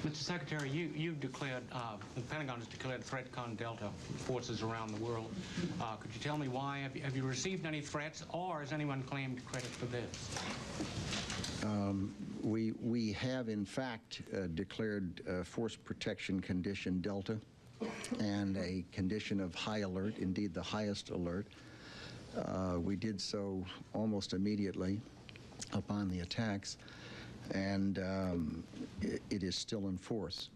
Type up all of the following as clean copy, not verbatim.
Mr. Secretary, you've declared, the Pentagon has declared ThreatCon Delta forces around the world. Could you tell me why? Have you received any threats, or has anyone claimed credit for this? We have, in fact, declared Force Protection Condition Delta and a condition of high alert, indeed the highest alert. We did so almost immediately upon the attacks, and it is still in force.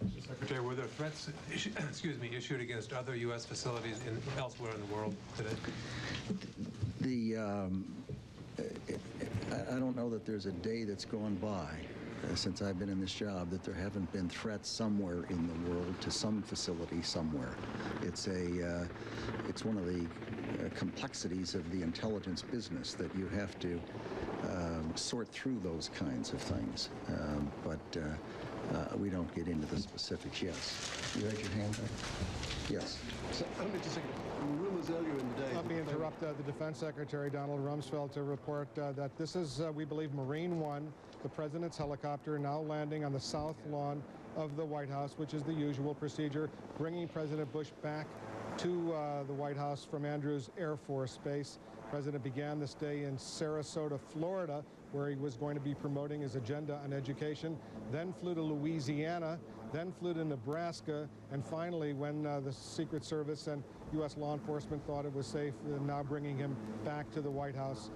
Mr. Secretary, were there threats issued against other U.S. facilities elsewhere in the world today? I don't know that there's a day that's gone by since I've been in this job that there haven't been threats somewhere in the world to some facility somewhere. It's one of the complexities of the intelligence business that you have to sort through those kinds of things. But we don't get into the specifics. Yes. You raise your hand? Yes. So, just a second. Rumors earlier in the day. Let me interrupt the Defense Secretary, Donald Rumsfeld, to report that this is, we believe, Marine One, the President's helicopter, now landing on the south lawn of the White House, which is the usual procedure, bringing President Bush back to the White House from Andrews Air Force Base. The President began this day in Sarasota, Florida, where he was going to be promoting his agenda on education, then flew to Louisiana, then flew to Nebraska, and finally, when the Secret Service and U.S. law enforcement thought it was safe, now bringing him back to the White House,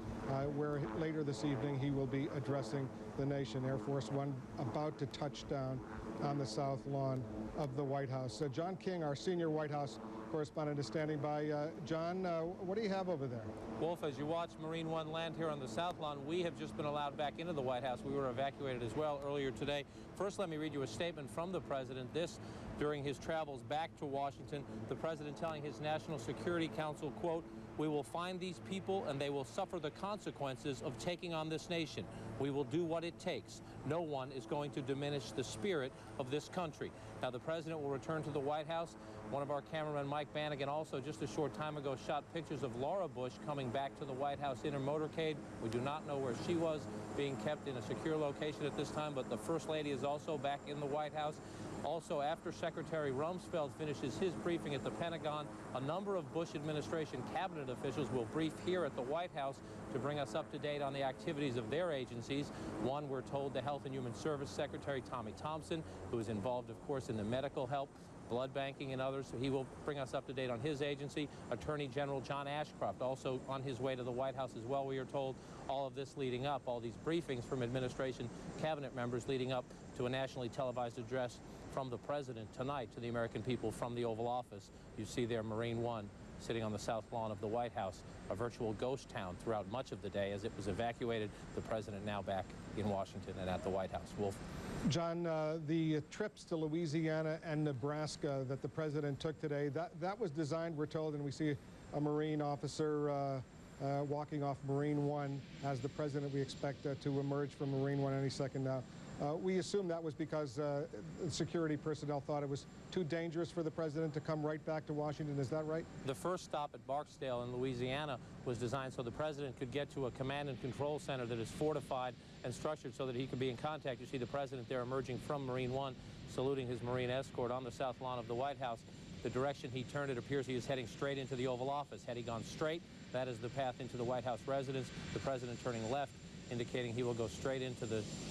where later this evening he will be addressing the nation. Air Force One about to touch down on the south lawn of the White House. John King, our senior White House correspondent, is standing by. John, what do you have over there? Wolf, as you watch Marine One land here on the south lawn, we have just been allowed back into the White House. We were evacuated as well earlier today. First, let me read you a statement from the President. This during his travels back to Washington. The President telling his National Security Council, quote, "We will find these people and they will suffer the consequences of taking on this nation. We will do what it takes. No one is going to diminish the spirit of this country." Now, the President will return to the White House. One of our cameramen, Mike Bannigan, also just a short time ago shot pictures of Laura Bush coming back to the White House in her motorcade. We do not know where she was, being kept in a secure location at this time, but the First Lady is also back in the White House. Also, after Secretary Rumsfeld finishes his briefing at the Pentagon, a number of Bush administration cabinet officials will brief here at the White House to bring us up to date on the activities of their agencies. One, we're told, the Health and Human Service Secretary Tommy Thompson, who is involved, of course, in the medical help, blood banking, and others. So he will bring us up to date on his agency. Attorney General John Ashcroft also on his way to the White House as well, we are told. All of this leading up, all these briefings from administration cabinet members leading up to a nationally televised address from the President tonight to the American people from the Oval Office. You see there Marine One sitting on the south lawn of the White House, a virtual ghost town throughout much of the day as it was evacuated. The President now back in Washington and at the White House. Wolf. John, the trips to Louisiana and Nebraska that the President took today, that was designed, we're told, and we see a Marine officer walking off Marine One as the President, we expect to emerge from Marine One any second now. We assume that was because security personnel thought it was too dangerous for the President to come right back to Washington. Is that right? The first stop at Barksdale in Louisiana was designed so the President could get to a command and control center that is fortified and structured so that he could be in contact. You see the President there emerging from Marine One, saluting his Marine escort on the south lawn of the White House. The direction he turned, it appears he is heading straight into the Oval Office. Had he gone straight, that is the path into the White House residence. The President turning left, indicating he will go straight into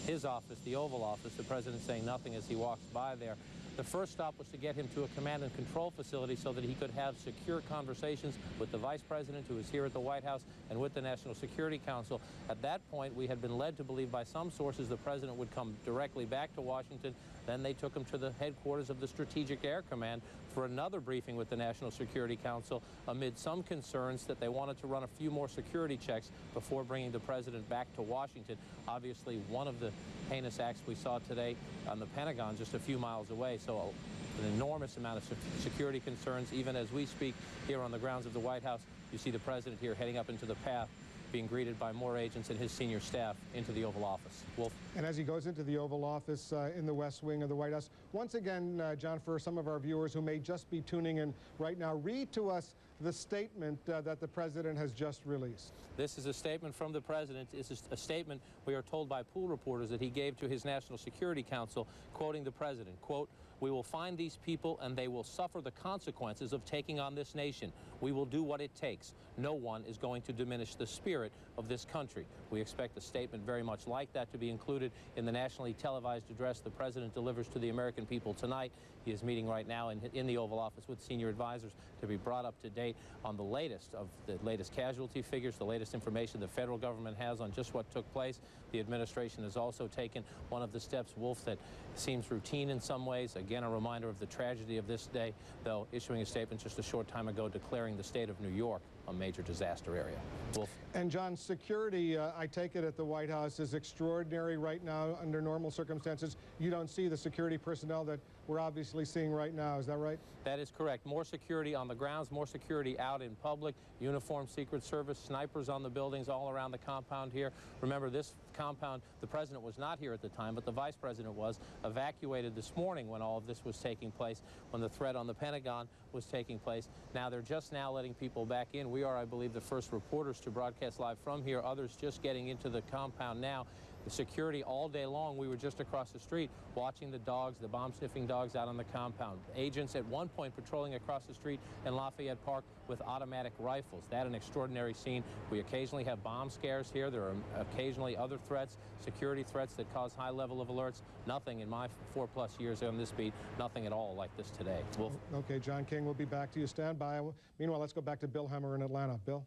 his office, the Oval Office. The President saying nothing as he walks by there. The first stop was to get him to a command and control facility so that he could have secure conversations with the Vice President, who is here at the White House, and with the National Security Council. At that point, we had been led to believe by some sources the President would come directly back to Washington. Then they took him to the headquarters of the Strategic Air Command for another briefing with the National Security Council amid some concerns that they wanted to run a few more security checks before bringing the President back to Washington. Obviously, one of the heinous acts we saw today on the Pentagon just a few miles away. So an enormous amount of security concerns. Even as we speak here on the grounds of the White House, you see the President here heading up into the path, being greeted by more agents and his senior staff into the Oval Office. Wolf. And as he goes into the Oval Office in the West Wing of the White House, once again, John, for some of our viewers who may just be tuning in right now, read to us the statement that the president has just released? This is a statement from the president. This is a statement, we are told by pool reporters, that he gave to his National Security Council, quoting the president, quote, "We will find these people and they will suffer the consequences of taking on this nation. We will do what it takes. No one is going to diminish the spirit of this country." We expect a statement very much like that to be included in the nationally televised address the president delivers to the American people tonight. He is meeting right now in the Oval Office with senior advisors to be brought up to date on the latest casualty figures, the latest information the federal government has on just what took place. The administration has also taken one of the steps, Wolf, that seems routine in some ways. Again, a reminder of the tragedy of this day, though issuing a statement just a short time ago declaring the state of New York a major disaster area. Wolf. And John, security, I take it, at the White House is extraordinary right now under normal circumstances. You don't see the security personnel that we're obviously seeing right now. Is that right? That is correct. More security on the grounds, more security out in public, uniformed Secret Service, snipers on the buildings all around the compound here. Remember, this compound, the president was not here at the time, but the vice president was evacuated this morning when all of this was taking place, when the threat on the Pentagon was taking place. Now they're just now letting people back in. We are, I believe, the first reporters to broadcast live from here. Others just getting into the compound now. The security all day long. We were just across the street watching the dogs, the bomb-sniffing dogs out on the compound. Agents at one point patrolling across the street in Lafayette Park with automatic rifles. That an extraordinary scene. We occasionally have bomb scares here. There are occasionally other threats, security threats that cause high level of alerts. Nothing in my 4+ years on this beat, nothing at all like this today. Wolf. Okay, John King, we'll be back to you. Stand by. Meanwhile, let's go back to Bill Hemmer in Atlanta. Bill?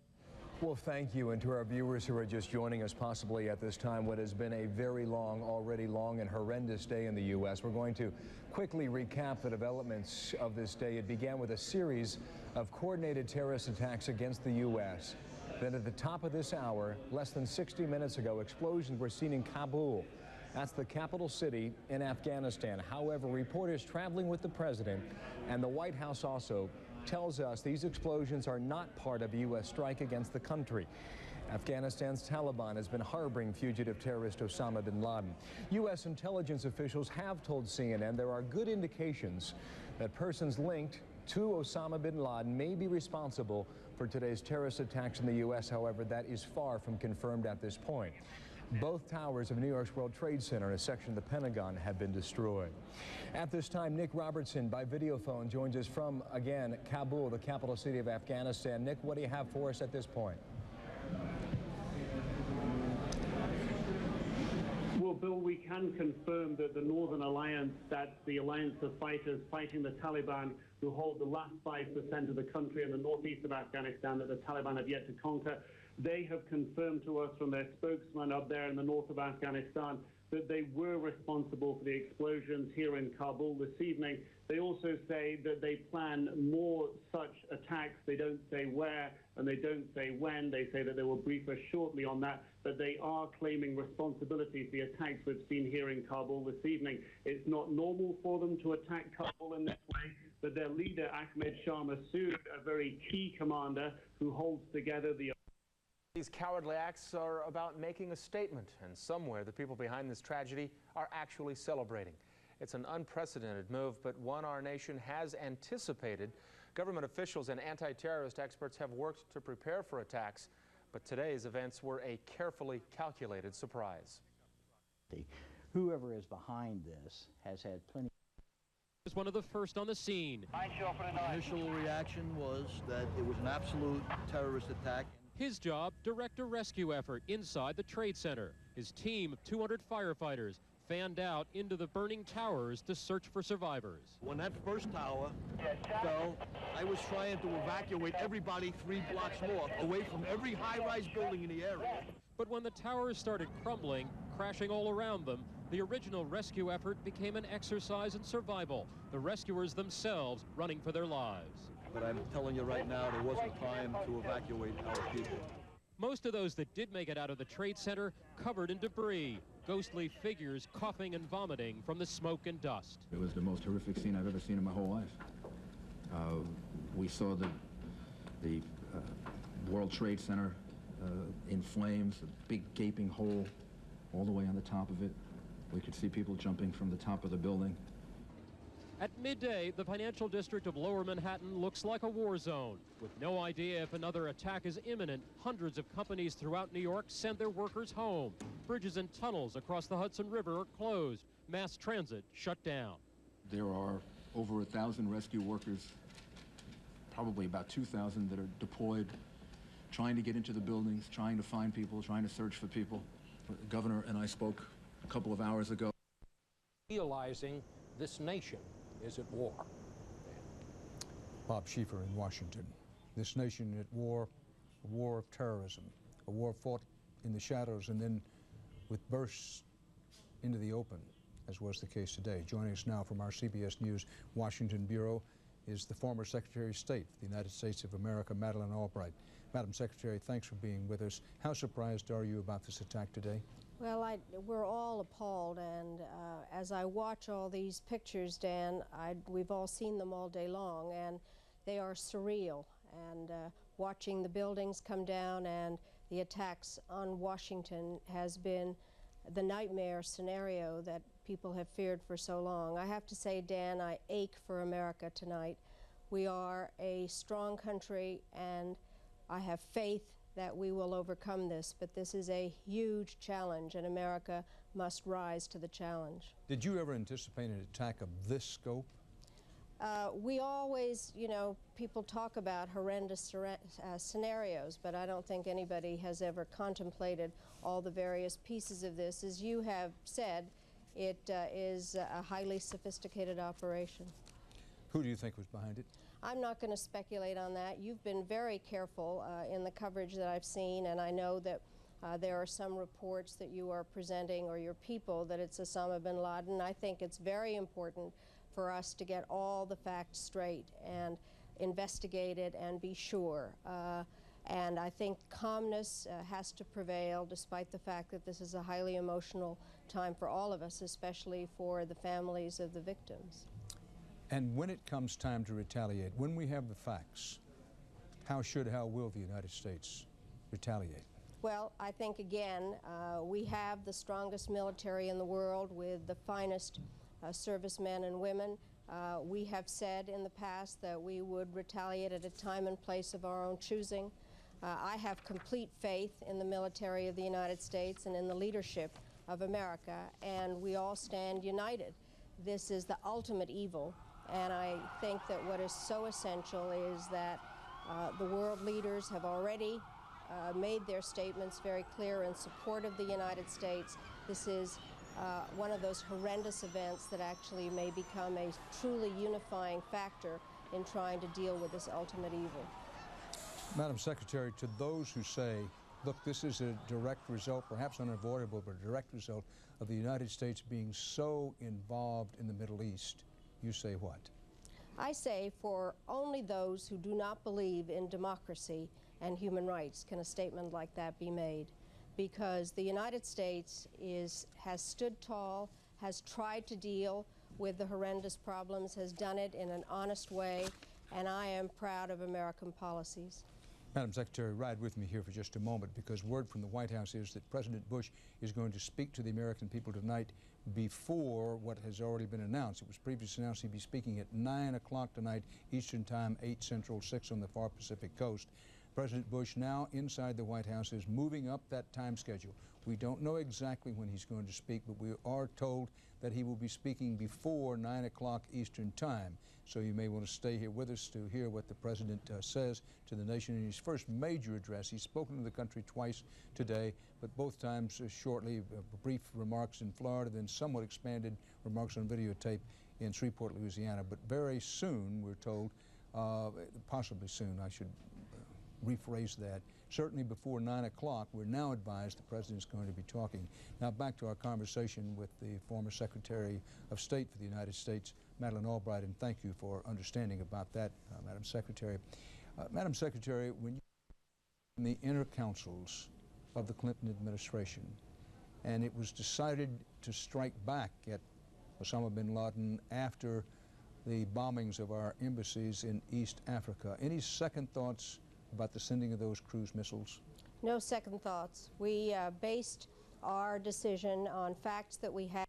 Well, thank you, and to our viewers who are just joining us possibly at this time, what has been a very long, already long and horrendous day in the U.S. We're going to quickly recap the developments of this day. It began with a series of coordinated terrorist attacks against the U.S. Then at the top of this hour, less than 60 minutes ago, explosions were seen in Kabul. That's the capital city in Afghanistan. However, reporters traveling with the president and the White House also tells us these explosions are not part of a U.S. strike against the country. Afghanistan's Taliban has been harboring fugitive terrorist Osama bin Laden. U.S. intelligence officials have told CNN there are good indications that persons linked to Osama bin Laden may be responsible for today's terrorist attacks in the U.S. However, that is far from confirmed at this point. Both towers of New York's World Trade Center and a section of the Pentagon have been destroyed. At this time, Nick Robertson by video phone joins us from, again, Kabul, the capital city of Afghanistan. Nick, what do you have for us at this point? Well, Bill, we can confirm that the Northern Alliance, that's the alliance of fighters fighting the Taliban, who hold the last 5% of the country in the northeast of Afghanistan that the Taliban have yet to conquer. They have confirmed to us from their spokesman up there in the north of Afghanistan that they were responsible for the explosions here in Kabul this evening. They also say that they plan more such attacks. They don't say where and they don't say when. They say that they will brief us shortly on that, but they are claiming responsibility for the attacks we've seen here in Kabul this evening. It's not normal for them to attack Kabul in this way, but their leader, Ahmed Shah Massoud, a very key commander who holds together the... These cowardly acts are about making a statement, and somewhere the people behind this tragedy are actually celebrating. It's an unprecedented move, but one our nation has anticipated. Government officials and anti-terrorist experts have worked to prepare for attacks, but today's events were a carefully calculated surprise. Whoever is behind this has had plenty. Was one of the first on the scene. The initial reaction was that it was an absolute terrorist attack. His job, direct a rescue effort inside the Trade Center. His team of 200 firefighters fanned out into the burning towers to search for survivors. When that first tower fell, I was trying to evacuate everybody 3 blocks north, away from every high-rise building in the area. But when the towers started crumbling, crashing all around them, the original rescue effort became an exercise in survival, the rescuers themselves running for their lives. But I'm telling you right now, there wasn't time to evacuate our people. Most of those that did make it out of the Trade Center covered in debris, ghostly figures coughing and vomiting from the smoke and dust. It was the most horrific scene I've ever seen in my whole life. We saw the World Trade Center in flames, a big gaping hole all the way on the top of it. We could see people jumping from the top of the building. At midday, the financial district of Lower Manhattan looks like a war zone. With no idea if another attack is imminent, hundreds of companies throughout New York send their workers home. Bridges and tunnels across the Hudson River are closed. Mass transit shut down. There are over 1,000 rescue workers, probably about 2,000 that are deployed, trying to get into the buildings, trying to find people, trying to search for people. The governor and I spoke a couple of hours ago. Realizing this nation is at war. Bob Schieffer in Washington. This nation at war, a war of terrorism, a war fought in the shadows and then with bursts into the open, as was the case today. Joining us now from our CBS News Washington Bureau is the former Secretary of State for the United States of America, Madeleine Albright. Madam Secretary, thanks for being with us. How surprised are you about this attack today? Well, we're all appalled, and as I watch all these pictures, Dan, we've all seen them all day long, and they are surreal. And watching the buildings come down and the attacks on Washington has been the nightmare scenario that people have feared for so long. I have to say, Dan, I ache for America tonight. We are a strong country, and I have faith that we will overcome this, but this is a huge challenge, and America must rise to the challenge. Did you ever anticipate an attack of this scope? We always, you know, people talk about horrendous scenarios, but I don't think anybody has ever contemplated all the various pieces of this. As you have said, it is a highly sophisticated operation. Who do you think was behind it? I'm not going to speculate on that. You've been very careful in the coverage that I've seen, and I know that there are some reports that you are presenting, or your people, that it's Osama bin Laden. I think it's very important for us to get all the facts straight and investigate it and be sure. And I think calmness has to prevail, despite the fact that this is a highly emotional time for all of us, especially for the families of the victims. And when it comes time to retaliate, when we have the facts, how will the United States retaliate? Well, I think, again, we have the strongest military in the world with the finest servicemen and women. We have said in the past that we would retaliate at a time and place of our own choosing. I have complete faith in the military of the United States and in the leadership of America, and we all stand united. This is the ultimate evil. And I think that what is so essential is that the world leaders have already made their statements very clear in support of the United States. This is one of those horrendous events that actually may become a truly unifying factor in trying to deal with this ultimate evil. Madam Secretary, to those who say, look, this is a direct result, perhaps unavoidable, but a direct result of the United States being so involved in the Middle East, you say what? I say for only those who do not believe in democracy and human rights can a statement like that be made, because the United States has stood tall, has tried to deal with the horrendous problems, has done it in an honest way, and I am proud of American policies. Madam Secretary, ride with me here for just a moment, because word from the White House is that President Bush is going to speak to the American people tonight before what has already been announced. It was previously announced he'd be speaking at 9 o'clock tonight Eastern Time, 8 Central, 6 on the far Pacific coast. President Bush, now inside the White House, is moving up that time schedule. We don't know exactly when he's going to speak, but we are told that he will be speaking before 9 o'clock Eastern Time. So you may want to stay here with us to hear what the President says to the nation in his first major address. He's spoken to the country twice today, but both times shortly, brief remarks in Florida, then somewhat expanded remarks on videotape in Shreveport, Louisiana. But very soon, we're told, possibly soon, I should rephrase that, certainly before 9 o'clock, we're now advised the President's going to be talking. Now back to our conversation with the former Secretary of State for the United States, Madeleine Albright, and thank you for understanding about that, Madam Secretary. Madam Secretary, when you were in the inner councils of the Clinton administration, and it was decided to strike back at Osama bin Laden after the bombings of our embassies in East Africa, any second thoughts about the sending of those cruise missiles? No second thoughts. We based our decision on facts that we had.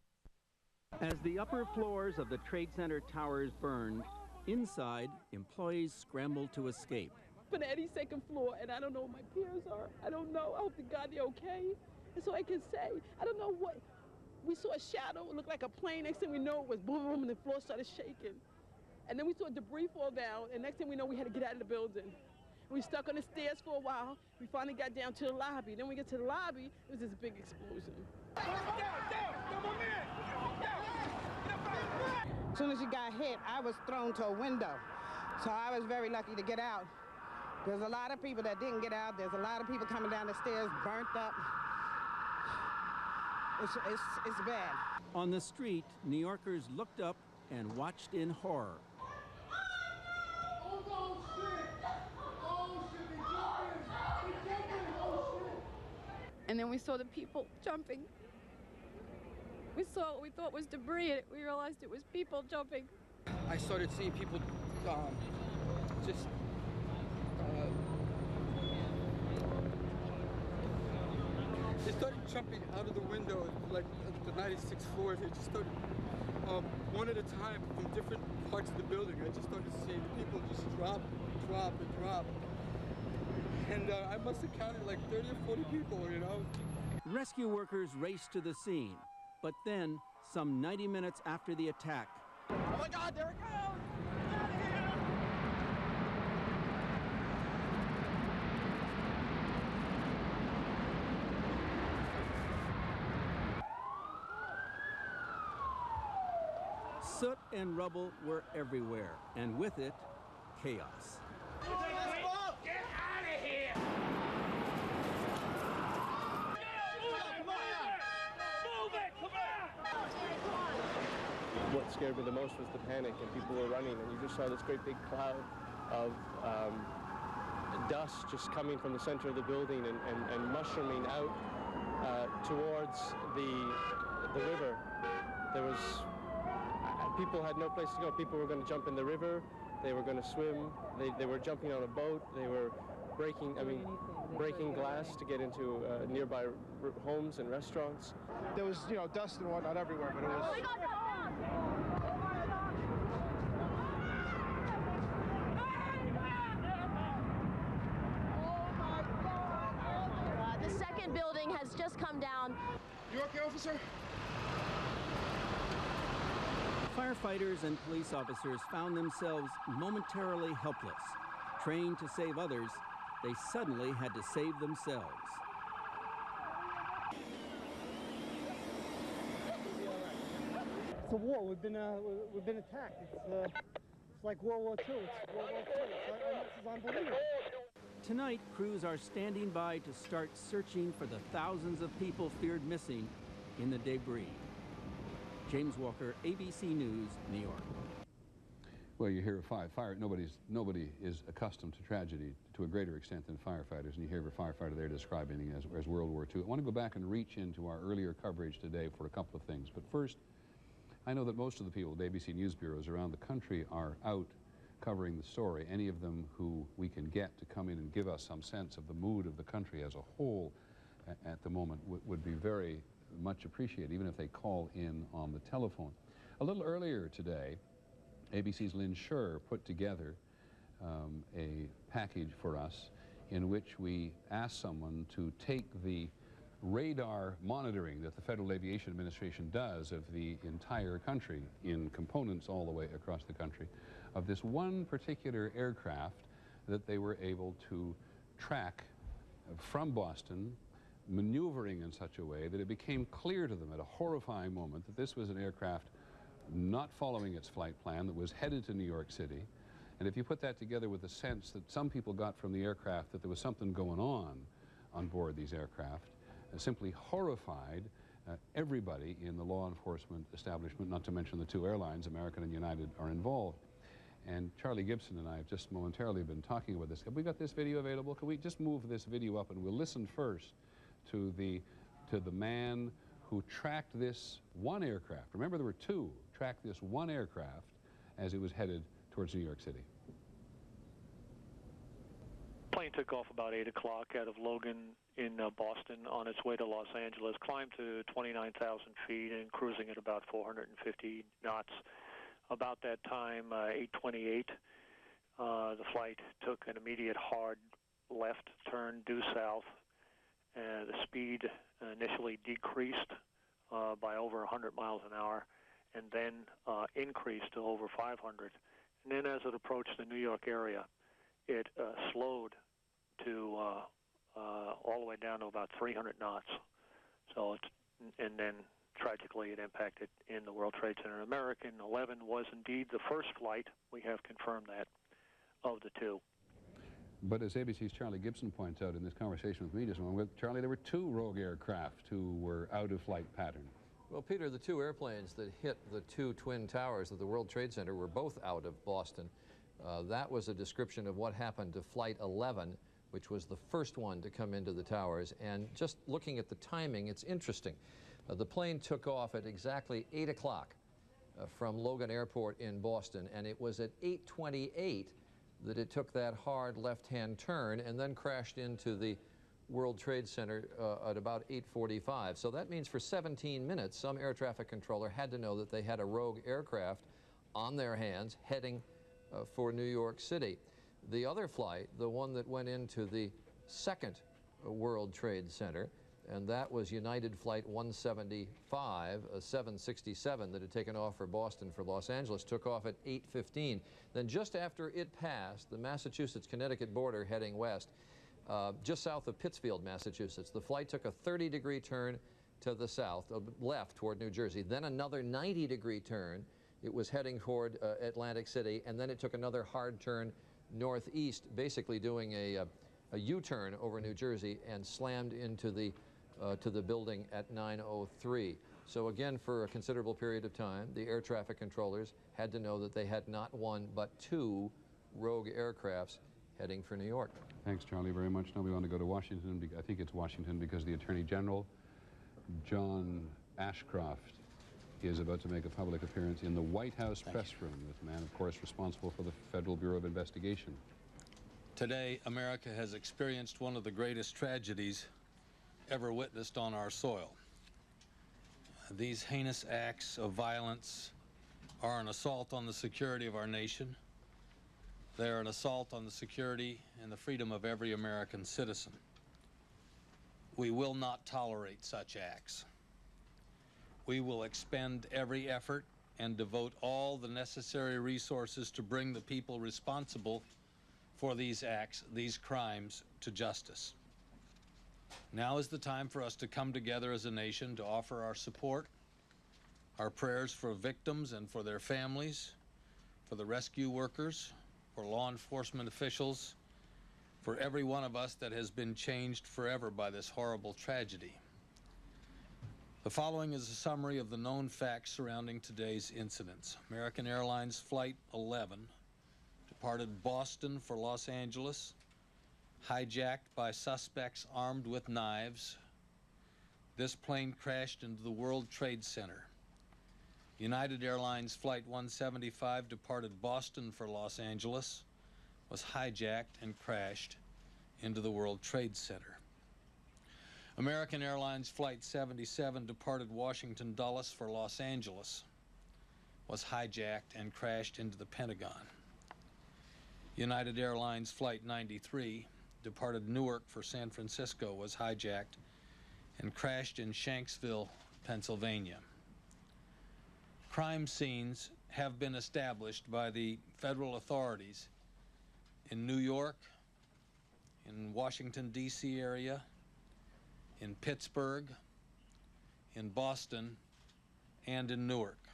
As the upper floors of the Trade Center towers burned, inside, employees scrambled to escape. On the 82nd floor, and I don't know where my peers are. I don't know. I hope to God they're okay. And so I can say, I don't know what. We saw a shadow, it looked like a plane. Next thing we know, it was boom, boom, and the floor started shaking. And then we saw debris fall down, and next thing we know, we had to get out of the building. We stuck on the stairs for a while. We finally got down to the lobby. Then we get to the lobby, it was this big explosion. As soon as it got hit, I was thrown to a window. So I was very lucky to get out. There's a lot of people that didn't get out. There's a lot of people coming down the stairs, burnt up. It's bad. On the street, New Yorkers looked up and watched in horror. And then we saw the people jumping. We saw what we thought was debris, and we realized it was people jumping. I started seeing people just they started jumping out of the window, like the 96th floor. They just started one at a time from different parts of the building. I just started seeing people just drop. And I must have counted like 30 or 40 people, you know. Rescue workers raced to the scene, but then, some 90 minutes after the attack, Oh my God, there it goes! Get out of here! soot and rubble were everywhere, and with it, chaos. Get out of here! What scared me the most was the panic, and people were running, and you just saw this great big cloud of dust just coming from the center of the building and mushrooming out towards the river. There was, people had no place to go. People were going to jump in the river, they were going to swim, they were jumping on a boat, they were breaking glass to get into nearby homes and restaurants. There was, dust and whatnot everywhere, but it was... The second building has just come down. You okay, officer? Firefighters and police officers found themselves momentarily helpless. Trained to save others, they suddenly had to save themselves. It's a war. We've been attacked. It's like World War II. It's World War II. This is unbelievable. Tonight, crews are standing by to start searching for the thousands of people feared missing in the debris. James Walker, ABC News, New York. Well, you hear fire. Nobody is accustomed to tragedy to a greater extent than firefighters, and you hear a firefighter there describing it as World War II. I want to go back and reach into our earlier coverage today for a couple of things. But first, I know that most of the people at ABC News bureaus around the country are out covering the story. Any of them who we can get to come in and give us some sense of the mood of the country as a whole at the moment would be very much appreciated, even if they call in on the telephone. A little earlier today, ABC's Lynn Scher put together a package for us in which we asked someone to take the radar monitoring that the Federal Aviation Administration does of the entire country in components all the way across the country, of this one particular aircraft that they were able to track from Boston, maneuvering in such a way that it became clear to them at a horrifying moment that this was an aircraft not following its flight plan, that was headed to New York City. And if you put that together with the sense that some people got from the aircraft that there was something going on board these aircraft, simply horrified everybody in the law enforcement establishment, not to mention the two airlines, American and United, are involved. And Charlie Gibson and I have just momentarily been talking about this. Have we got this video available? Can we just move this video up and we'll listen first to the man who tracked this one aircraft. Remember, there were two. Tracked this one aircraft as it was headed towards New York City. Plane plane took off about 8 o'clock out of Logan in Boston on its way to Los Angeles, climbed to 29,000 feet and cruising at about 450 knots. About that time, 8:28, the flight took an immediate hard left turn due south. The speed initially decreased by over 100 miles an hour and then increased to over 500. And then as it approached the New York area, it slowed to all the way down to about 300 knots. So and then tragically it impacted in the World Trade Center. American 11 was indeed the first flight, we have confirmed that, of the two. But as ABC's Charlie Gibson points out in this conversation with me just a moment, Charlie, there were 2 rogue aircraft who were out of flight pattern. Well, Peter, the 2 airplanes that hit the 2 twin towers of the World Trade Center were both out of Boston. That was a description of what happened to Flight 11, which was the first one to come into the towers. And just looking at the timing, it's interesting. The plane took off at exactly 8 o'clock from Logan Airport in Boston, and it was at 8:28 that it took that hard left-hand turn and then crashed into the World Trade Center at about 8:45. So that means for 17 minutes, some air traffic controller had to know that they had a rogue aircraft on their hands heading for New York City. The other flight, the one that went into the second World Trade Center, and that was United Flight 175, a 767 that had taken off for Boston for Los Angeles, took off at 8:15. Then just after it passed the Massachusetts-Connecticut border heading west, just south of Pittsfield, Massachusetts, the flight took a 30-degree turn to the south, left toward New Jersey, then another 90-degree turn. It was heading toward Atlantic City, and then it took another hard turn northeast, basically doing a U-turn over New Jersey, and slammed into the to the building at 9:03. So again, for a considerable period of time, the air traffic controllers had to know that they had not 1 but 2 rogue aircrafts heading for New York. Thanks, Charlie, very much. Now we want to go to Washington. I think it's Washington because the Attorney General, John Ashcroft, is about to make a public appearance in the White House press room with the man, of course, responsible for the Federal Bureau of Investigation. Today, America has experienced one of the greatest tragedies ever witnessed on our soil. These heinous acts of violence are an assault on the security of our nation. They are an assault on the security and the freedom of every American citizen. We will not tolerate such acts. We will expend every effort and devote all the necessary resources to bring the people responsible for these acts, these crimes, to justice. Now is the time for us to come together as a nation to offer our support, our prayers for victims and for their families, for the rescue workers, for law enforcement officials, for every one of us that has been changed forever by this horrible tragedy. The following is a summary of the known facts surrounding today's incidents. American Airlines Flight 11 departed Boston for Los Angeles, hijacked by suspects armed with knives. This plane crashed into the World Trade Center. United Airlines Flight 175 departed Boston for Los Angeles, was hijacked and crashed into the World Trade Center. American Airlines Flight 77 departed Washington Dulles for Los Angeles, was hijacked and crashed into the Pentagon. United Airlines Flight 93 departed Newark for San Francisco, was hijacked and crashed in Shanksville, Pennsylvania. Crime scenes have been established by the federal authorities in New York, in Washington, D.C. area, in Pittsburgh, in Boston, and in Newark.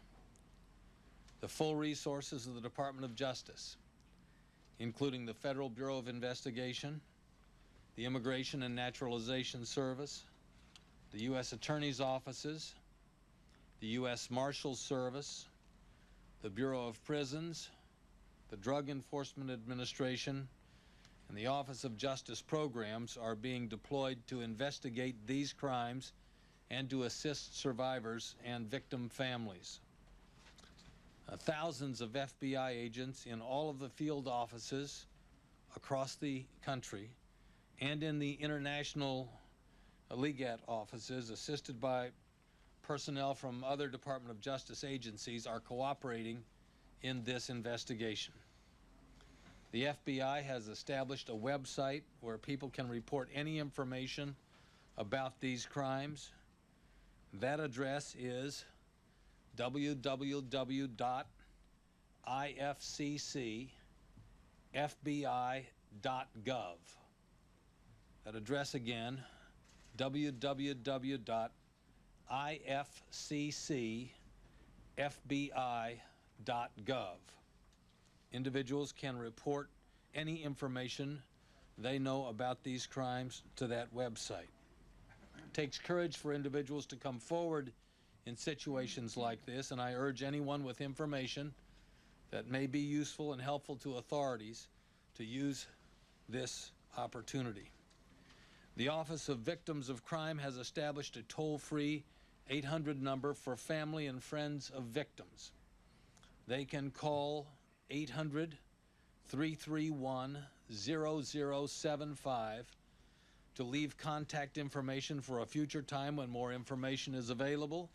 The full resources of the Department of Justice, including the Federal Bureau of Investigation, the Immigration and Naturalization Service, the U.S. Attorney's offices, the U.S. Marshals Service, the Bureau of Prisons, the Drug Enforcement Administration, and the Office of Justice Programs are being deployed to investigate these crimes and to assist survivors and victim families. Thousands of FBI agents in all of the field offices across the country and in the international Legat offices, assisted by personnel from other Department of Justice agencies, are cooperating in this investigation. The FBI has established a website where people can report any information about these crimes. That address is www.ifccfbi.gov. That address again, www.ifccfbi.gov. Individuals can report any information they know about these crimes to that website. It takes courage for individuals to come forward in situations like this, and I urge anyone with information that may be useful and helpful to authorities to use this opportunity. The Office of Victims of Crime has established a toll-free 800 number for family and friends of victims. They can call 800-331-0075 to leave contact information for a future time when more information is available,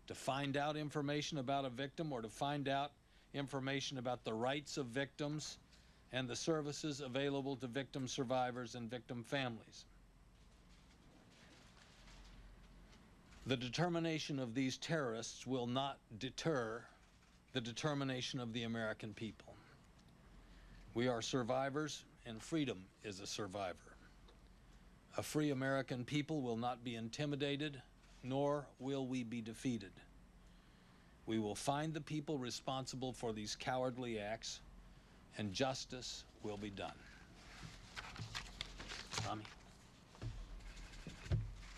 to find out information about a victim, or to find out information about the rights of victims and the services available to victim survivors and victim families. The determination of these terrorists will not deter the determination of the American people. We are survivors, and freedom is a survivor. A free American people will not be intimidated, nor will we be defeated. We will find the people responsible for these cowardly acts, and justice will be done. Tommy.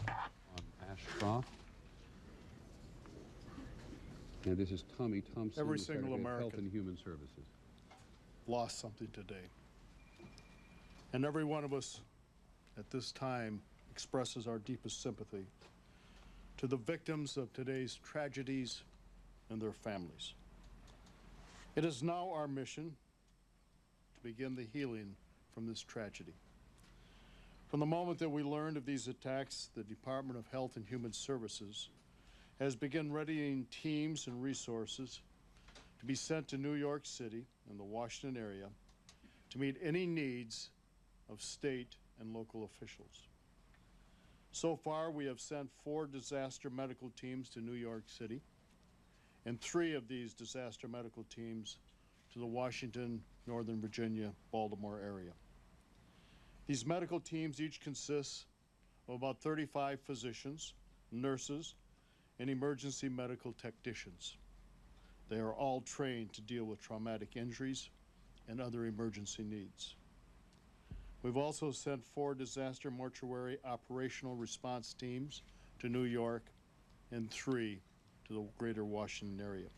On Ashcroft. And this is Tommy Thompson, Every the single Secretary of Health American and Human Services. Lost something today. And every one of us at this time expresses our deepest sympathy to the victims of today's tragedies and their families. It is now our mission to begin the healing from this tragedy. From the moment that we learned of these attacks, the Department of Health and Human Services has begun readying teams and resources to be sent to New York City and the Washington area to meet any needs of state and local officials. So far, we have sent 4 disaster medical teams to New York City and 3 of these disaster medical teams to the Washington, Northern Virginia, Baltimore area. These medical teams each consist of about 35 physicians, nurses, and emergency medical technicians. They are all trained to deal with traumatic injuries and other emergency needs. We've also sent 4 disaster mortuary operational response teams to New York and 3 to the greater Washington area.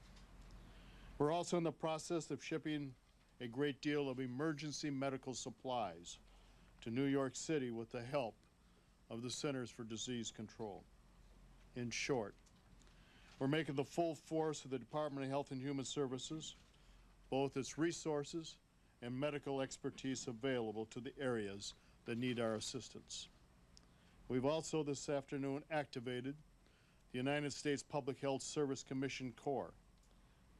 We're also in the process of shipping a great deal of emergency medical supplies to New York City with the help of the Centers for Disease Control. In short, we're making the full force of the Department of Health and Human Services, both its resources and medical expertise available to the areas that need our assistance. We've also this afternoon activated the United States Public Health Service Commission Corps,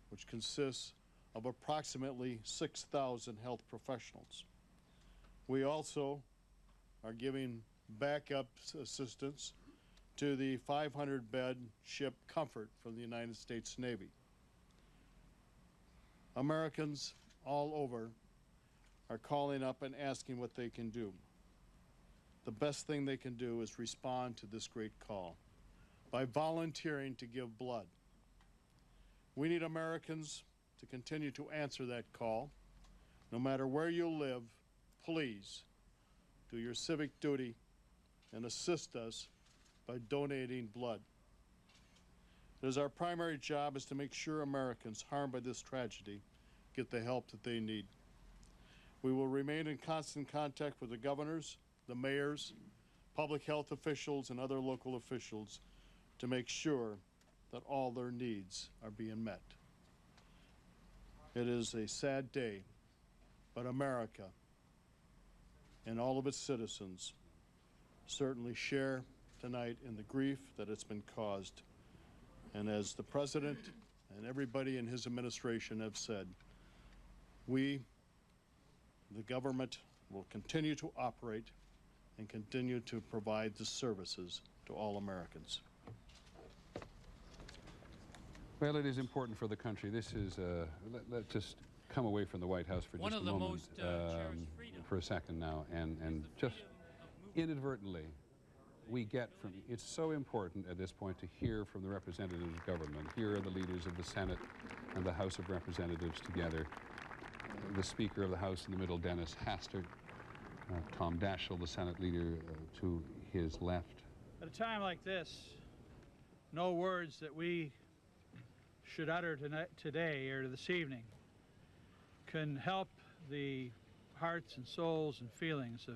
which consists of approximately 6,000 health professionals. We also are giving backup assistance to the 500-bed ship Comfort from the United States Navy. Americans all over are calling up and asking what they can do. The best thing they can do is respond to this great call by volunteering to give blood. We need Americans to continue to answer that call. No matter where you live, please do your civic duty and assist us by donating blood. It is our primary job is to make sure Americans harmed by this tragedy get the help that they need. We will remain in constant contact with the governors, the mayors, public health officials, and other local officials to make sure that all their needs are being met. It is a sad day, but America and all of its citizens certainly share tonight in the grief that it's been caused. And as the President and everybody in his administration have said, we, the government, will continue to operate and continue to provide the services to all Americans. Well, it is important for the country. This is, let's just come away from the White House for just a moment, for a second now, and just inadvertently, we get from, it's so important at this point to hear from the representatives of government. Here are the leaders of the Senate and the House of Representatives together. The Speaker of the House in the middle, Dennis Hastert, Tom Daschle, the Senate leader, to his left. At a time like this, no words that we should utter today or this evening can help the hearts and souls and feelings of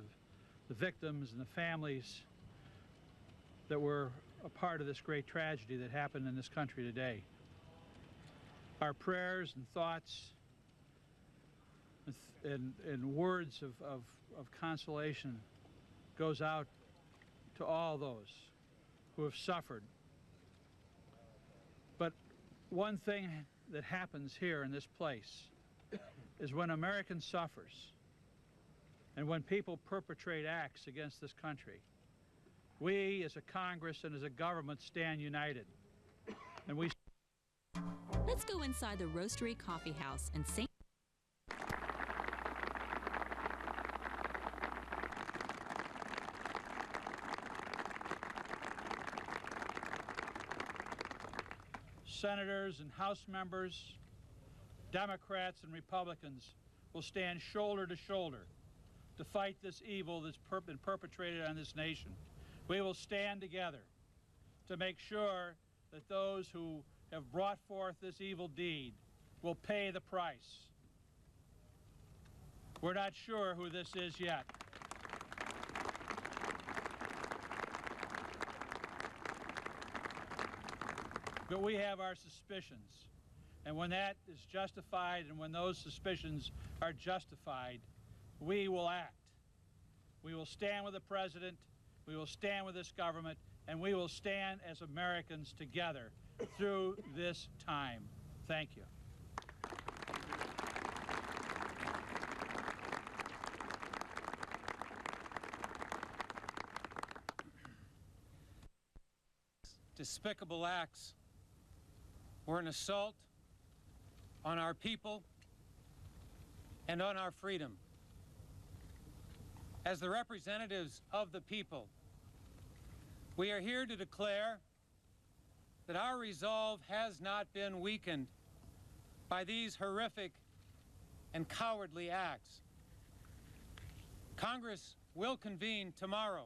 the victims and the families that were a part of this great tragedy that happened in this country today. Our prayers and thoughts and words of consolation goes out to all those who have suffered. But one thing that happens here in this place is when American suffers and when people perpetrate acts against this country, we as a Congress and as a government stand united. And we... Let's go inside the Roastery Coffee House in St. Senators and House members, Democrats and Republicans will stand shoulder to shoulder to fight this evil that's been perpetrated on this nation. We will stand together to make sure that those who have brought forth this evil deed will pay the price. We're not sure who this is yet. But we have our suspicions. And when that is justified and when those suspicions are justified, we will act. We will stand with the President, we will stand with this government, and we will stand as Americans together through this time. Thank you. Despicable acts were an assault on our people and on our freedom. As the representatives of the people, we are here to declare that our resolve has not been weakened by these horrific and cowardly acts. Congress will convene tomorrow.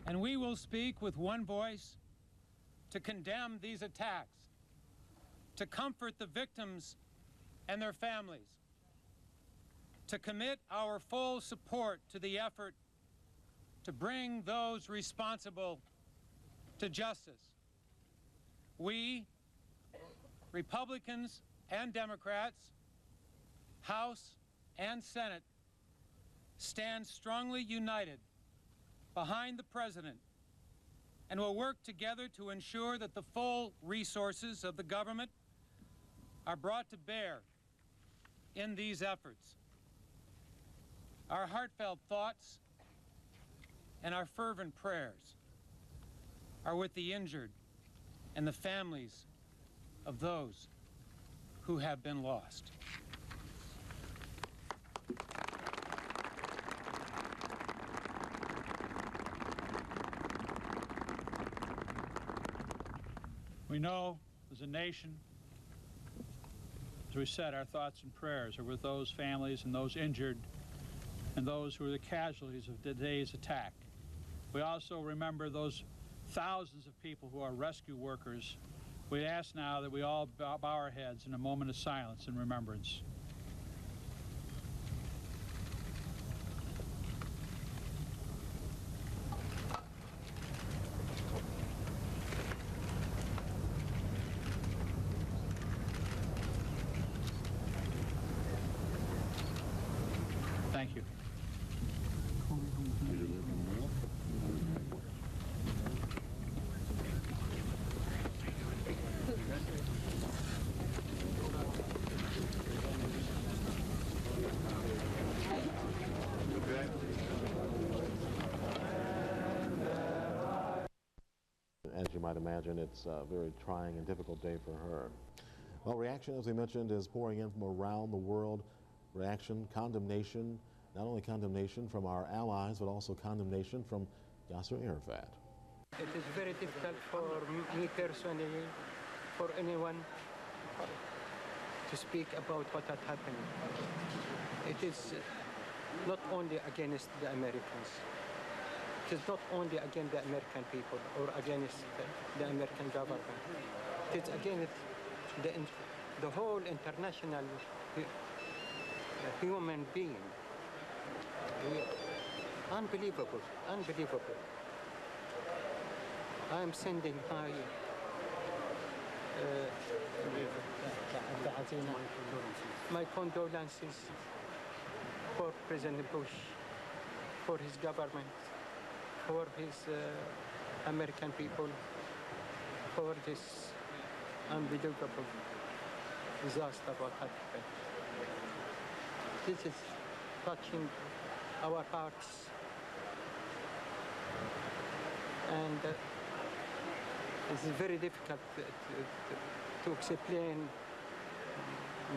And we will speak with one voice to condemn these attacks, to comfort the victims and their families, to commit our full support to the effort to bring those responsible to justice. We, Republicans and Democrats, House and Senate, stand strongly united behind the President and will work together to ensure that the full resources of the government are brought to bear in these efforts. Our heartfelt thoughts and our fervent prayers are with the injured and the families of those who have been lost. We know as a nation, as we said, our thoughts and prayers are with those families and those injured and those who are the casualties of today's attack. We also remember those thousands of people who are rescue workers. We ask now that we all bow our heads in a moment of silence and remembrance. as you might imagine, it's a very trying and difficult day for her. Well, reaction, as we mentioned, is pouring in from around the world. Reaction, condemnation, not only condemnation from our allies, but also condemnation from Yasser Arafat. It is very difficult for me personally, for anyone, to speak about what had happened. It is not only against the Americans. It is not only against the American people or against the American government. It is against the whole international human being. Unbelievable, unbelievable. I am sending my condolences for President Bush, for his government, for his American people, for this unbelievable disaster what happened. This is touching our hearts, and this is very difficult to explain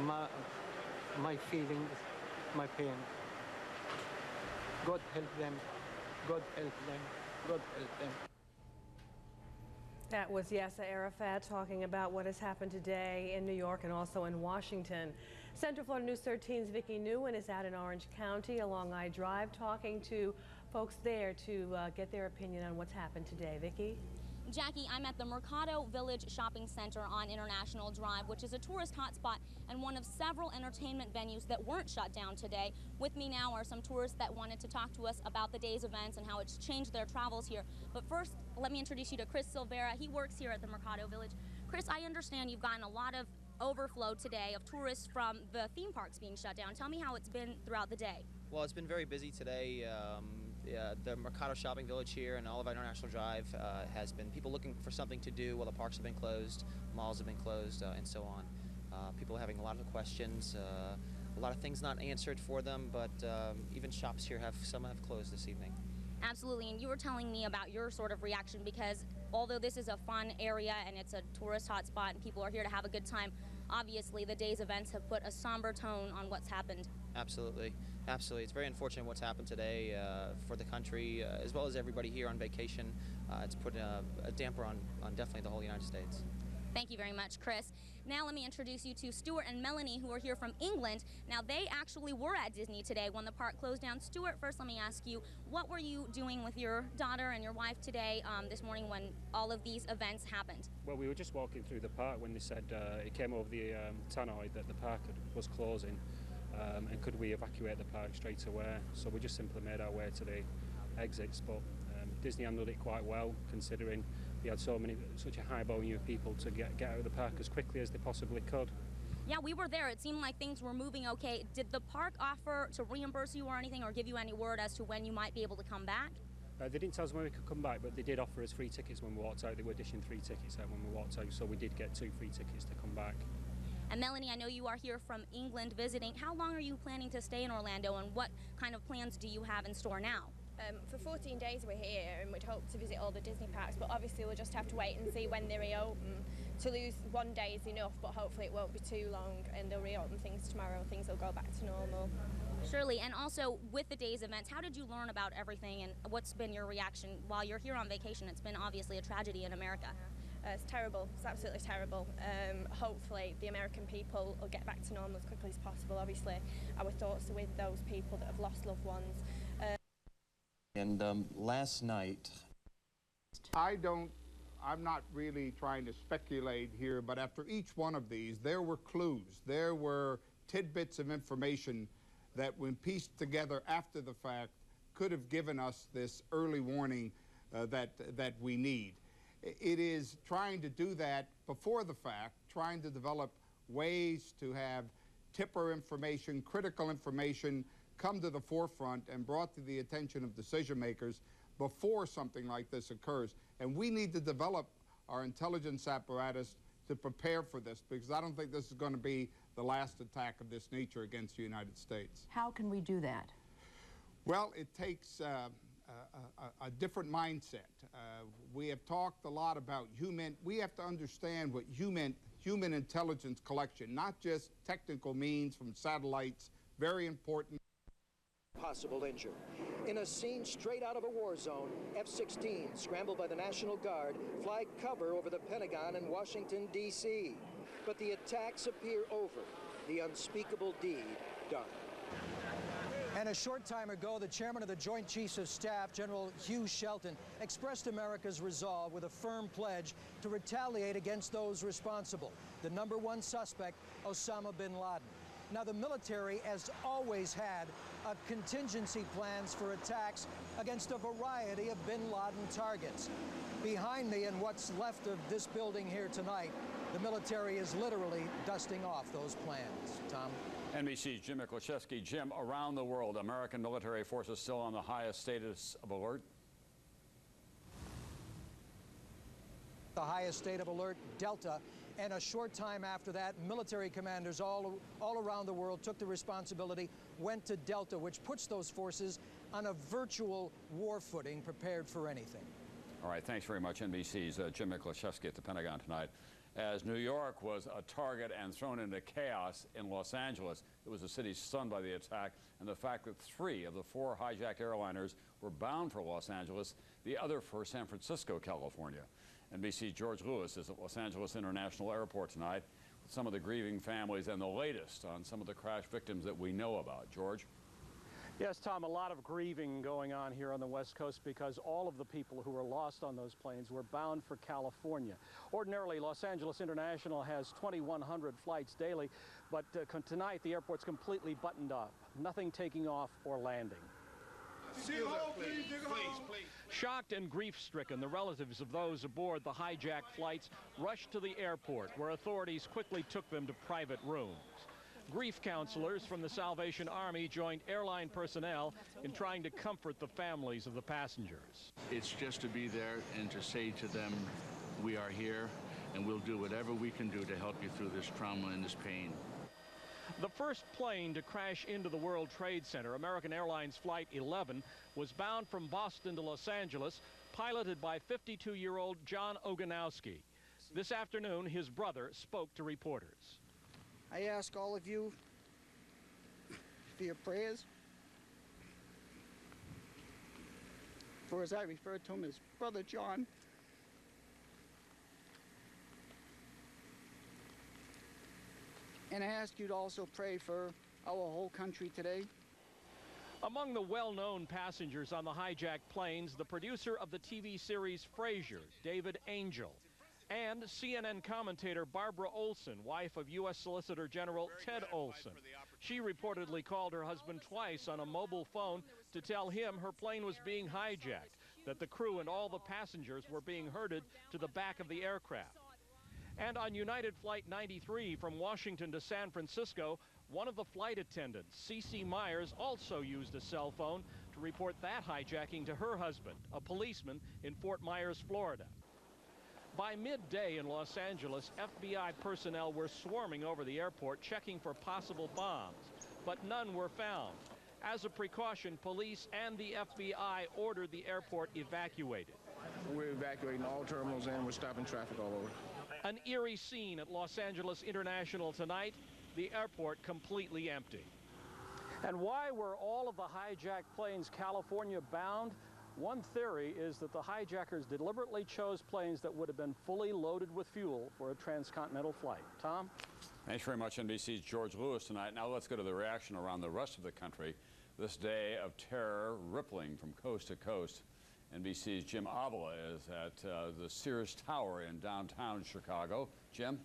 my feelings, my pain. God help them, God help them, God help them. That was Yasser Arafat talking about what has happened today in New York and also in Washington. Central Florida News 13's Vicki Nguyen is out in Orange County along I Drive talking to folks there to get their opinion on what's happened today. Vicki? Jackie, I'm at the Mercado Village Shopping Center on International Drive, which is a tourist hotspot and one of several entertainment venues that weren't shut down today. With me now are some tourists that wanted to talk to us about the day's events and how it's changed their travels here. But first, let me introduce you to Chris Silvera. He works here at the Mercado Village. Chris, I understand you've gotten a lot of overflow today of tourists from the theme parks being shut down. Tell me how it's been throughout the day. Well, it's been very busy today. The Mercado Shopping Village here and all of International Drive has been people looking for something to do while the parks have been closed, malls have been closed, and so on. People having a lot of questions, a lot of things not answered for them, but even shops here some have closed this evening. Absolutely, and you were telling me about your sort of reaction because although this is a fun area and it's a tourist hotspot and people are here to have a good time, obviously the day's events have put a somber tone on what's happened. Absolutely, absolutely. It's very unfortunate what's happened today for the country as well as everybody here on vacation. It's put a damper on definitely the whole United States. Thank you very much, Chris. Now let me introduce you to Stuart and Melanie, who are here from England. Now, they actually were at Disney today when the park closed down. Stuart, first let me ask you, what were you doing with your daughter and your wife today, this morning when all of these events happened? Well, we were just walking through the park when they said it came over the tannoy that the park was closing, and could we evacuate the park straight away. So we just simply made our way to the exits, but Disney handled it quite well, considering they had such a high volume of people to get out of the park as quickly as they possibly could. Yeah, we were there. It seemed like things were moving okay. Did the park offer to reimburse you or anything, or give you any word as to when you might be able to come back? They didn't tell us when we could come back, but they did offer us free tickets when we walked out. They were dishing 3 tickets out when we walked out, so we did get 2 free tickets to come back. And Melanie, I know you are here from England visiting. How long are you planning to stay in Orlando, and what kind of plans do you have in store now? For 14 days we're here, and we'd hope to visit all the Disney parks, but obviously we'll just have to wait and see when they reopen. To lose 1 day is enough, but hopefully it won't be too long, and they'll reopen things tomorrow and things will go back to normal. Surely, and also with the day's events, how did you learn about everything, and what's been your reaction while you're here on vacation? It's been obviously a tragedy in America. It's terrible. It's absolutely terrible. Hopefully the American people will get back to normal as quickly as possible. Obviously our thoughts are with those people that have lost loved ones. And last night, I'm not really trying to speculate here, but after each one of these, there were clues. There were tidbits of information that when pieced together after the fact could have given us this early warning that we need. It is trying to do that before the fact, trying to develop ways to have tipper information, critical information come to the forefront and brought to the attention of decision makers before something like this occurs. And we need to develop our intelligence apparatus to prepare for this, because I don't think this is going to be the last attack of this nature against the United States. How can we do that? Well, it takes a different mindset. We have talked a lot about we have to understand what human intelligence collection, not just technical means from satellites, very important. Possible injury. In a scene straight out of a war zone, F-16, scrambled by the National Guard, fly cover over the Pentagon in Washington, D.C. But the attacks appear over, the unspeakable deed done. And a short time ago, the chairman of the Joint Chiefs of Staff, General Hugh Shelton, expressed America's resolve with a firm pledge to retaliate against those responsible. The #1 suspect, Osama bin Laden. Now, the military has always had contingency plans for attacks against a variety of bin Laden targets. Behind me, and what's left of this building here tonight, the military is literally dusting off those plans. Tom? NBC's Jim Miklaszewski. Jim, around the world, American military forces still on the highest status of alert? The highest state of alert, Delta. And a short time after that, military commanders all around the world took the responsibility, went to Delta, which puts those forces on a virtual war footing, prepared for anything. All right, thanks very much, NBC's Jim Miklaszewski at the Pentagon tonight. As New York was a target and thrown into chaos in Los Angeles, it was a city stunned by the attack and the fact that 3 of the 4 hijacked airliners were bound for Los Angeles, the other for San Francisco, California. NBC's George Lewis is at Los Angeles International Airport tonight with some of the grieving families and the latest on some of the crash victims that we know about. George? Yes, Tom, a lot of grieving going on here on the West Coast because all of the people who were lost on those planes were bound for California. Ordinarily, Los Angeles International has 2,100 flights daily, but tonight the airport's completely buttoned up. Nothing taking off or landing. Please. Shocked and grief-stricken, the relatives of those aboard the hijacked flights rushed to the airport, where authorities quickly took them to private rooms. Grief counselors from the Salvation Army joined airline personnel in trying to comfort the families of the passengers. It's just to be there and to say to them, we are here, and we'll do whatever we can do to help you through this trauma and this pain. The first plane to crash into the World Trade Center, American Airlines Flight 11, was bound from Boston to Los Angeles, piloted by 52-year-old John Oganowski. This afternoon, his brother spoke to reporters. I ask all of you for your prayers, for as I refer to him as Brother John. And I ask you to also pray for our whole country today. Among the well-known passengers on the hijacked planes, the producer of the TV series Frasier, David Angel, and CNN commentator Barbara Olson, wife of U.S. Solicitor General Ted Olson. She reportedly called her husband twice on a mobile phone to tell him her plane was being hijacked, that the crew and all the passengers were being herded to the back of the aircraft. And on United Flight 93 from Washington to San Francisco, one of the flight attendants, Cece Myers, also used a cell phone to report that hijacking to her husband, a policeman in Fort Myers, Florida. By midday in Los Angeles, FBI personnel were swarming over the airport checking for possible bombs, but none were found. As a precaution, police and the FBI ordered the airport evacuated. We're evacuating all terminals and we're stopping traffic all over. An eerie scene at Los Angeles International tonight, the airport completely empty. And why were all of the hijacked planes California bound? One theory is that the hijackers deliberately chose planes that would have been fully loaded with fuel for a transcontinental flight. Tom? Thanks very much, NBC's George Lewis tonight. Now let's go to the reaction around the rest of the country. This day of terror rippling from coast to coast. NBC's Jim Avila is at the Sears Tower in downtown Chicago. Jim?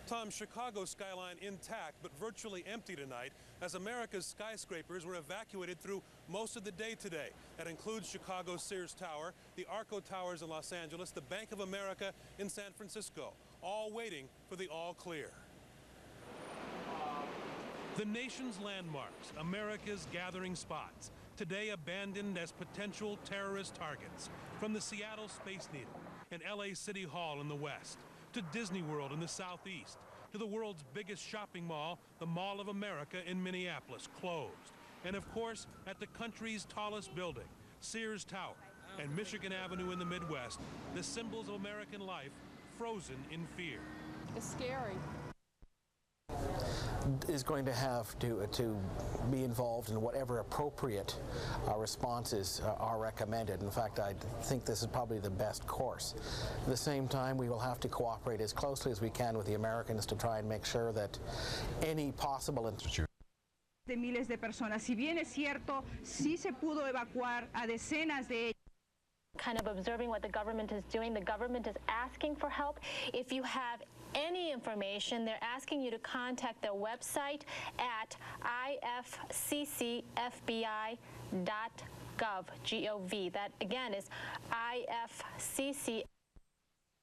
Tom, Chicago's skyline intact but virtually empty tonight as America's skyscrapers were evacuated through most of the day today. That includes Chicago's Sears Tower, the Arco Towers in Los Angeles, the Bank of America in San Francisco, all waiting for the all clear. The nation's landmarks, America's gathering spots, today abandoned as potential terrorist targets, from the Seattle Space Needle and LA City Hall in the west, to Disney World in the southeast, to the world's biggest shopping mall, the Mall of America in Minneapolis, closed. And of course, at the country's tallest building, Sears Tower, and Michigan Avenue in the Midwest, the symbols of American life frozen in fear. It's scary. Is going to have to be involved in whatever appropriate responses are recommended. In fact, I think this is probably the best course. At the same time, we will have to cooperate as closely as we can with the Americans to try and make sure that any possible de miles de personas. Si bien es cierto, sí se pudo evacuar a decenas de ellos. Kind of observing what the government is doing. The government is asking for help. If you have any information, they're asking you to contact their website at ifccfbi.gov, G-O-V. That, again, is ifcc.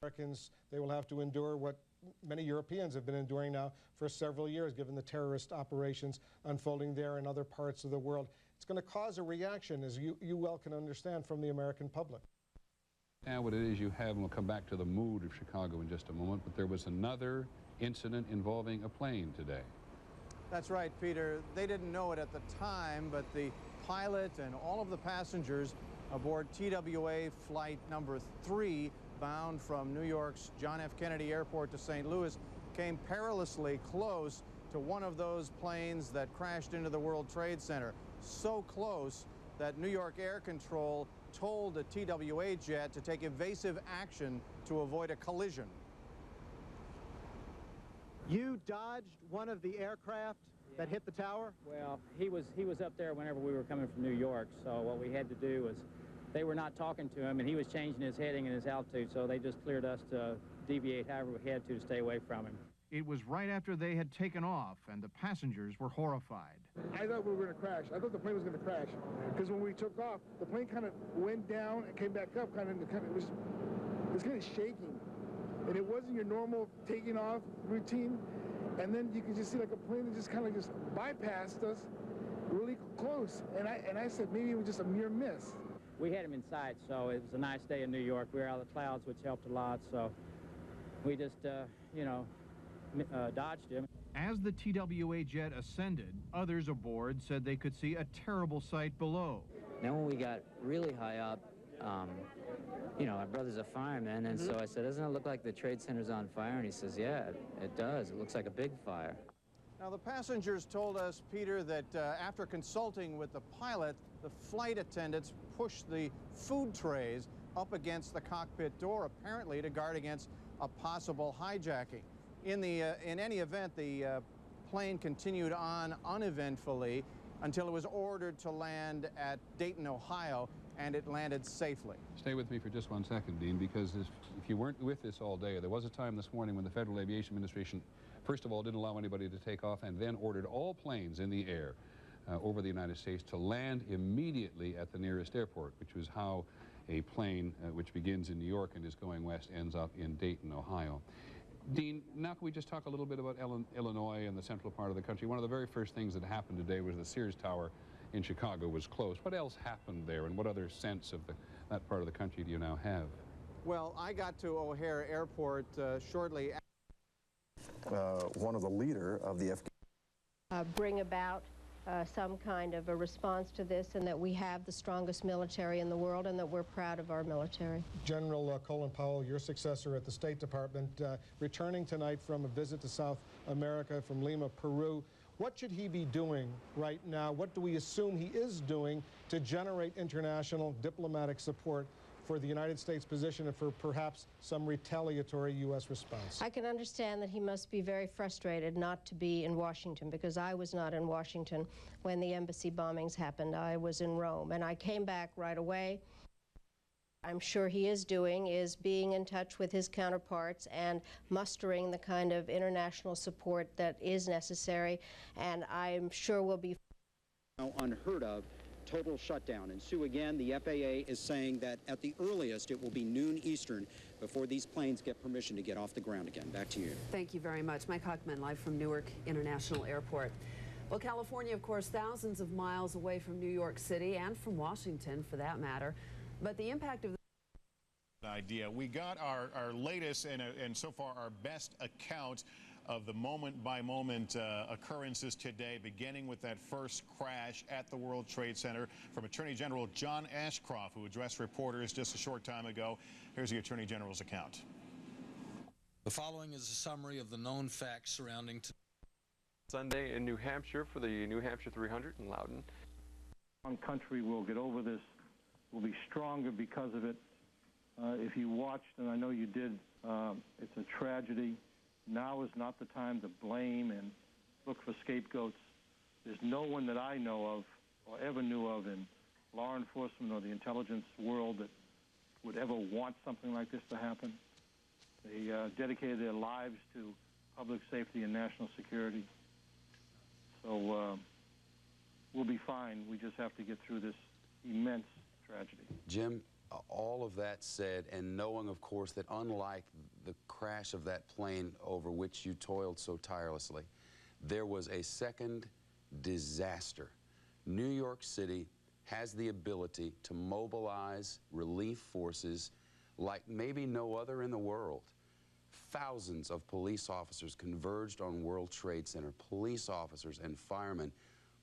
Americans, they will have to endure what many Europeans have been enduring now for several years, given the terrorist operations unfolding there and other parts of the world. It's going to cause a reaction, as you well can understand, from the American public. Now what it is you have, and we'll come back to the mood of Chicago in just a moment, but there was another incident involving a plane today. That's right, Peter. They didn't know it at the time, but the pilot and all of the passengers aboard TWA flight number 3, bound from New York's John F. Kennedy Airport to St. Louis, came perilously close to one of those planes that crashed into the World Trade Center. So close that New York Air Control told a TWA jet to take evasive action to avoid a collision. You dodged one of the aircraft that hit the tower? Well, he was up there whenever we were coming from New York, so what we had to do was, they were not talking to him, and he was changing his heading and his altitude, so they just cleared us to deviate however we had to stay away from him. It was right after they had taken off, and the passengers were horrified. I thought we were going to crash. I thought the plane was going to crash, because when we took off, the plane kind of went down and came back up, it was kind of shaking, and it wasn't your normal taking off routine. And then you could just see like a plane that just kind of bypassed us really close, and I said maybe it was just a mere miss. We had him in sight, so it was a nice day in New York. We were out of the clouds, which helped a lot, so we just, dodged him. As the TWA jet ascended, others aboard said they could see a terrible sight below. Then when we got really high up, my brother's a fireman, and so I said, doesn't it look like the Trade Center's on fire? And he says, yeah, it does. It looks like a big fire. Now, the passengers told us, Peter, that after consulting with the pilot, the flight attendants pushed the food trays up against the cockpit door, apparently to guard against a possible hijacking. In any event, the plane continued on uneventfully until it was ordered to land at Dayton, Ohio, and it landed safely. Stay with me for just 1 second, Dean, because if you weren't with this all day, there was a time this morning when the Federal Aviation Administration, first of all, didn't allow anybody to take off, and then ordered all planes in the air over the United States to land immediately at the nearest airport, which was how a plane which begins in New York and is going west ends up in Dayton, Ohio. Dean, now can we just talk a little bit about Illinois and the central part of the country? One of the very first things that happened today was the Sears Tower in Chicago was closed. What else happened there, and what other sense of that part of the country do you now have? Well, I got to O'Hare Airport shortly after. One of the leader of the bring about some kind of a response to this, and that we have the strongest military in the world, and that we're proud of our military. General Colin Powell, your successor at the State Department, returning tonight from a visit to South America from Lima, Peru. What should he be doing right now? What do we assume he is doing to generate international diplomatic support for the United States position and for perhaps some retaliatory U.S. response? I can understand that he must be very frustrated not to be in Washington, because I was not in Washington when the embassy bombings happened. I was in Rome, and I came back right away. I'm sure he is doing is being in touch with his counterparts and mustering the kind of international support that is necessary, and I'm sure will be unheard of total shutdown. And Sue, again, the FAA is saying that at the earliest it will be noon Eastern before these planes get permission to get off the ground again. Back to you. Thank you very much. Mike Hochman, live from Newark International Airport. Well, California, of course, thousands of miles away from New York City and from Washington, for that matter. But the impact of idea. We got our latest and so far our best account of the moment-by-moment occurrences today, beginning with that first crash at the World Trade Center. From Attorney General John Ashcroft, who addressed reporters just a short time ago. Here's the Attorney General's account. The following is a summary of the known facts surrounding Sunday in New Hampshire for the New Hampshire 300 in Loudon. One country will get over this, will be stronger because of it. If you watched, and I know you did, it's a tragedy. Now is not the time to blame and look for scapegoats. There's no one that I know of or ever knew of in law enforcement or the intelligence world that would ever want something like this to happen. They dedicated their lives to public safety and national security. So we'll be fine. We just have to get through this immense tragedy. Jim, all of that said, and knowing, of course, that unlike the crash of that plane over which you toiled so tirelessly, there was a second disaster. New York City has the ability to mobilize relief forces like maybe no other in the world. Thousands of police officers converged on World Trade Center, police officers and firemen,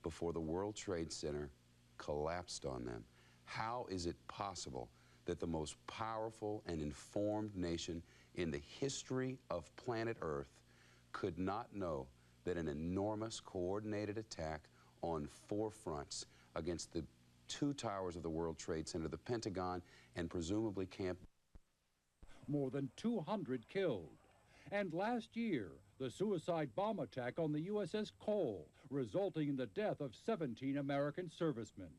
before the World Trade Center collapsed on them. How is it possible that the most powerful and informed nation in the history of planet Earth could not know that an enormous coordinated attack on 4 fronts against the 2 towers of the World Trade Center, the Pentagon, and presumably Camp... More than 200 killed. And last year, the suicide bomb attack on the USS Cole, resulting in the death of 17 American servicemen.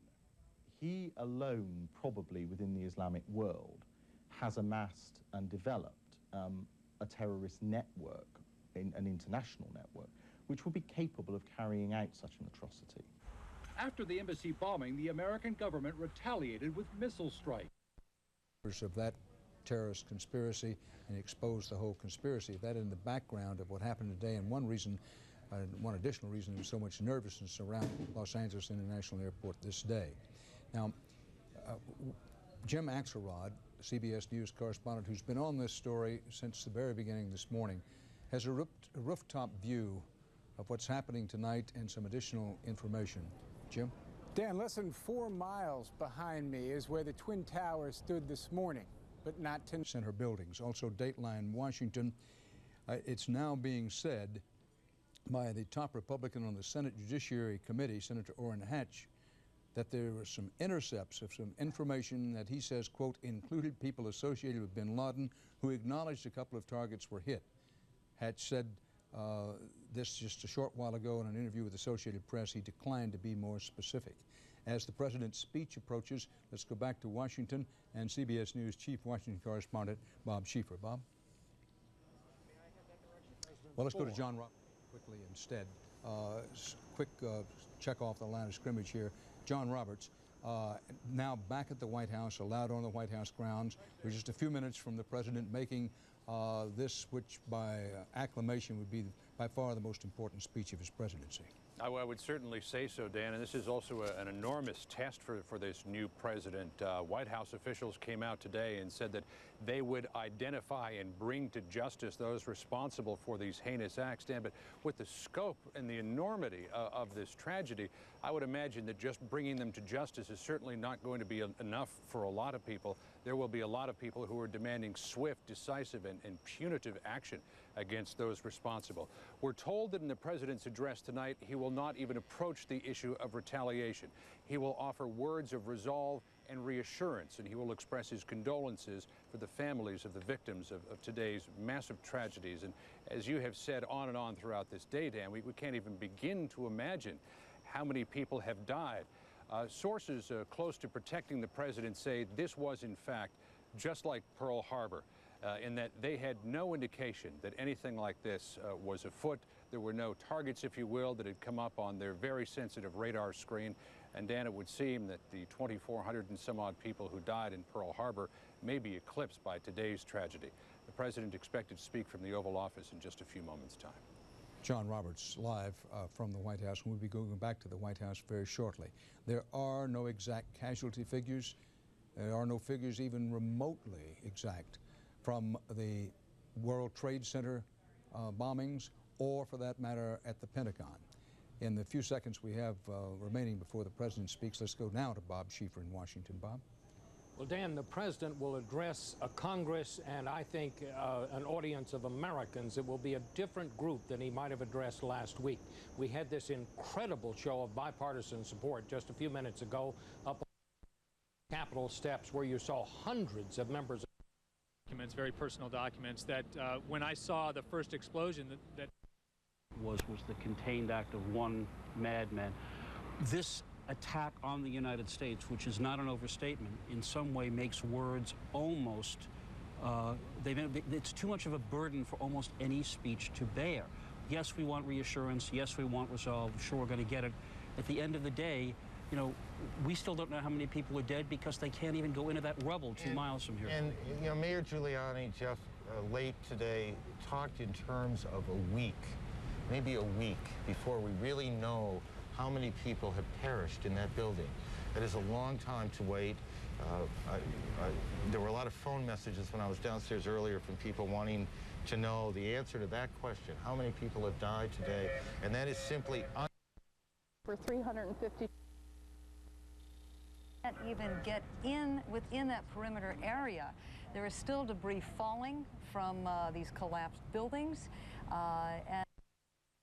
He alone, probably within the Islamic world, has amassed and developed a terrorist network, an international network, which would be capable of carrying out such an atrocity. After the embassy bombing, the American government retaliated with missile strikes. Of that terrorist conspiracy and expose the whole conspiracy. That in the background of what happened today, and one additional reason there's so much nervousness around Los Angeles International Airport this day. Now, Jim Axelrod, CBS News correspondent who's been on this story since the very beginning this morning, has a rooftop view of what's happening tonight and some additional information. Jim? Dan, less than 4 miles behind me is where the Twin Towers stood this morning, but not to center buildings. Also Dateline, Washington. It's now being said by the top Republican on the Senate Judiciary Committee, Senator Orrin Hatch, that there were some intercepts of some information that he says, quote, included people associated with bin Laden who acknowledged a couple of targets were hit. Hatch said this just a short while ago in an interview with Associated Press. He declined to be more specific. As the president's speech approaches, let's go back to Washington and CBS News Chief Washington correspondent Bob Schieffer. Bob? Well, let's go to John Roberts quickly instead. Quick check off the line of scrimmage here. John Roberts, now back at the White House, allowed on the White House grounds. We're just a few minutes from the president making this, which by acclamation would be by far the most important speech of his presidency. I would certainly say so, Dan, and this is also an enormous test for this new president. White House officials came out today and said that they would identify and bring to justice those responsible for these heinous acts, Dan, but with the scope and the enormity of this tragedy, I would imagine that just bringing them to justice is certainly not going to be enough for a lot of people. There will be a lot of people who are demanding swift, decisive, and punitive action against those responsible. We're told that in the president's address tonight, he will not even approach the issue of retaliation. He will offer words of resolve and reassurance, and he will express his condolences for the families of the victims of today's massive tragedies. And as you have said on and on throughout this day, Dan, we can't even begin to imagine how many people have died. Sources close to protecting the president say this was, in fact, just like Pearl Harbor, in that they had no indication that anything like this was afoot. There were no targets, if you will, that had come up on their very sensitive radar screen. And Dan, it would seem that the 2,400 and some odd people who died in Pearl Harbor may be eclipsed by today's tragedy. The president expected to speak from the Oval Office in just a few moments' time. John Roberts, live from the White House, and we'll be going back to the White House very shortly. There are no exact casualty figures. There are no figures even remotely exact from the World Trade Center bombings or for that matter at the Pentagon. In the few seconds we have remaining before the President speaks, let's go now to Bob Schieffer in Washington. Bob? Well, Dan, the President will address a Congress and I think an audience of Americans. It will be a different group than he might have addressed last week. We had this incredible show of bipartisan support just a few minutes ago up on Capitol steps where you saw hundreds of members of documents, very personal documents, that when I saw the first explosion that was the contained act of one madman. This attack on the United States, which is not an overstatement, in some way makes words almost, it's too much of a burden for almost any speech to bear. Yes, we want reassurance. Yes, we want resolve. Sure, we're going to get it. At the end of the day, you know, we still don't know how many people are dead because they can't even go into that rubble 2 miles from here. And, you know, Mayor Giuliani, Jeff, late today, talked in terms of a week, maybe a week, before we really know how many people have perished in that building. That is a long time to wait. There were a lot of phone messages when I was downstairs earlier from people wanting to know the answer to that question. How many people have died today? And that is simply for 350. Can't even get in within that perimeter area. There is still debris falling from these collapsed buildings. And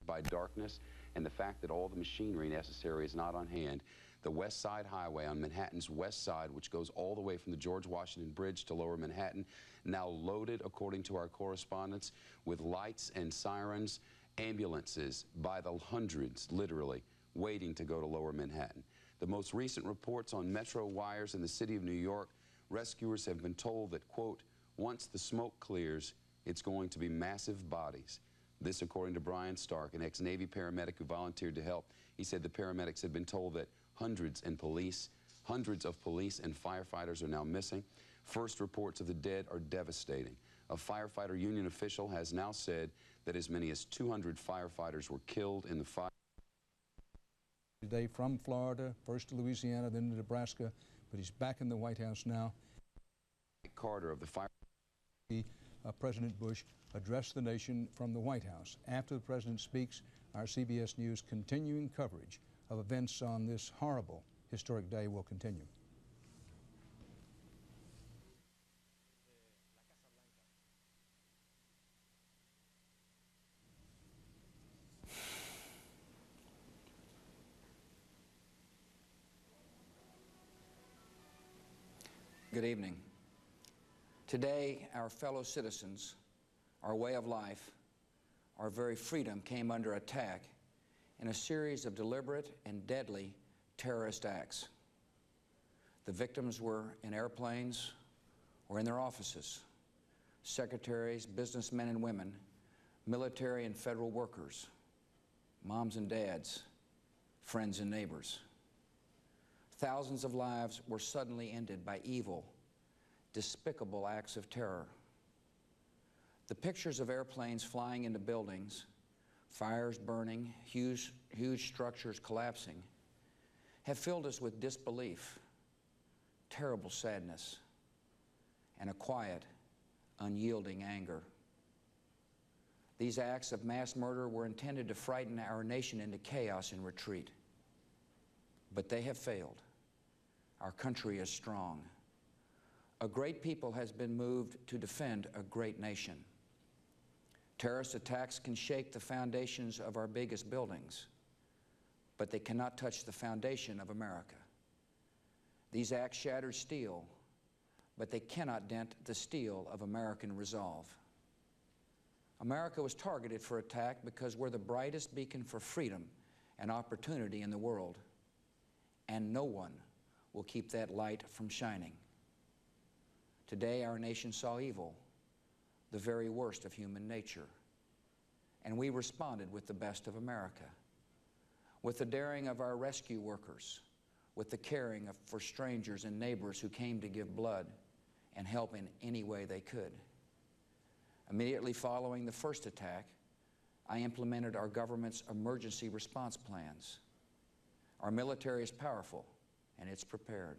by darkness and the fact that all the machinery necessary is not on hand, the West Side Highway on Manhattan's west side, which goes all the way from the George Washington Bridge to Lower Manhattan, now loaded, according to our correspondents, with lights and sirens, ambulances by the hundreds, literally, waiting to go to Lower Manhattan. The most recent reports on metro wires in the city of New York, rescuers have been told that, quote, once the smoke clears, it's going to be massive bodies. This according to Brian Stark, an ex-Navy paramedic who volunteered to help. He said the paramedics had been told that hundreds of police and firefighters are now missing. First reports of the dead are devastating. A firefighter union official has now said that as many as 200 firefighters were killed in the fire. Today from Florida, first to Louisiana, then to Nebraska, but he's back in the White House now. Carter of the fire. President Bush addressed the nation from the White House. After the President speaks, our CBS News continuing coverage of events on this horrible historic day will continue. Good evening. Today, our fellow citizens, our way of life, our very freedom came under attack in a series of deliberate and deadly terrorist acts. The victims were in airplanes or in their offices, secretaries, businessmen and women, military and federal workers, moms and dads, friends and neighbors. Thousands of lives were suddenly ended by evil, despicable acts of terror. The pictures of airplanes flying into buildings, fires burning, huge structures collapsing, have filled us with disbelief, terrible sadness, and a quiet, unyielding anger. These acts of mass murder were intended to frighten our nation into chaos and retreat. But they have failed. Our country is strong. A great people has been moved to defend a great nation. Terrorist attacks can shake the foundations of our biggest buildings, but they cannot touch the foundation of America. These acts shattered steel, but they cannot dent the steel of American resolve. America was targeted for attack because we're the brightest beacon for freedom and opportunity in the world, and no one will keep that light from shining. Today, our nation saw evil, the very worst of human nature, and we responded with the best of America, with the daring of our rescue workers, with the caring for strangers and neighbors who came to give blood and help in any way they could. Immediately following the first attack, I implemented our government's emergency response plans. Our military is powerful, and it's prepared.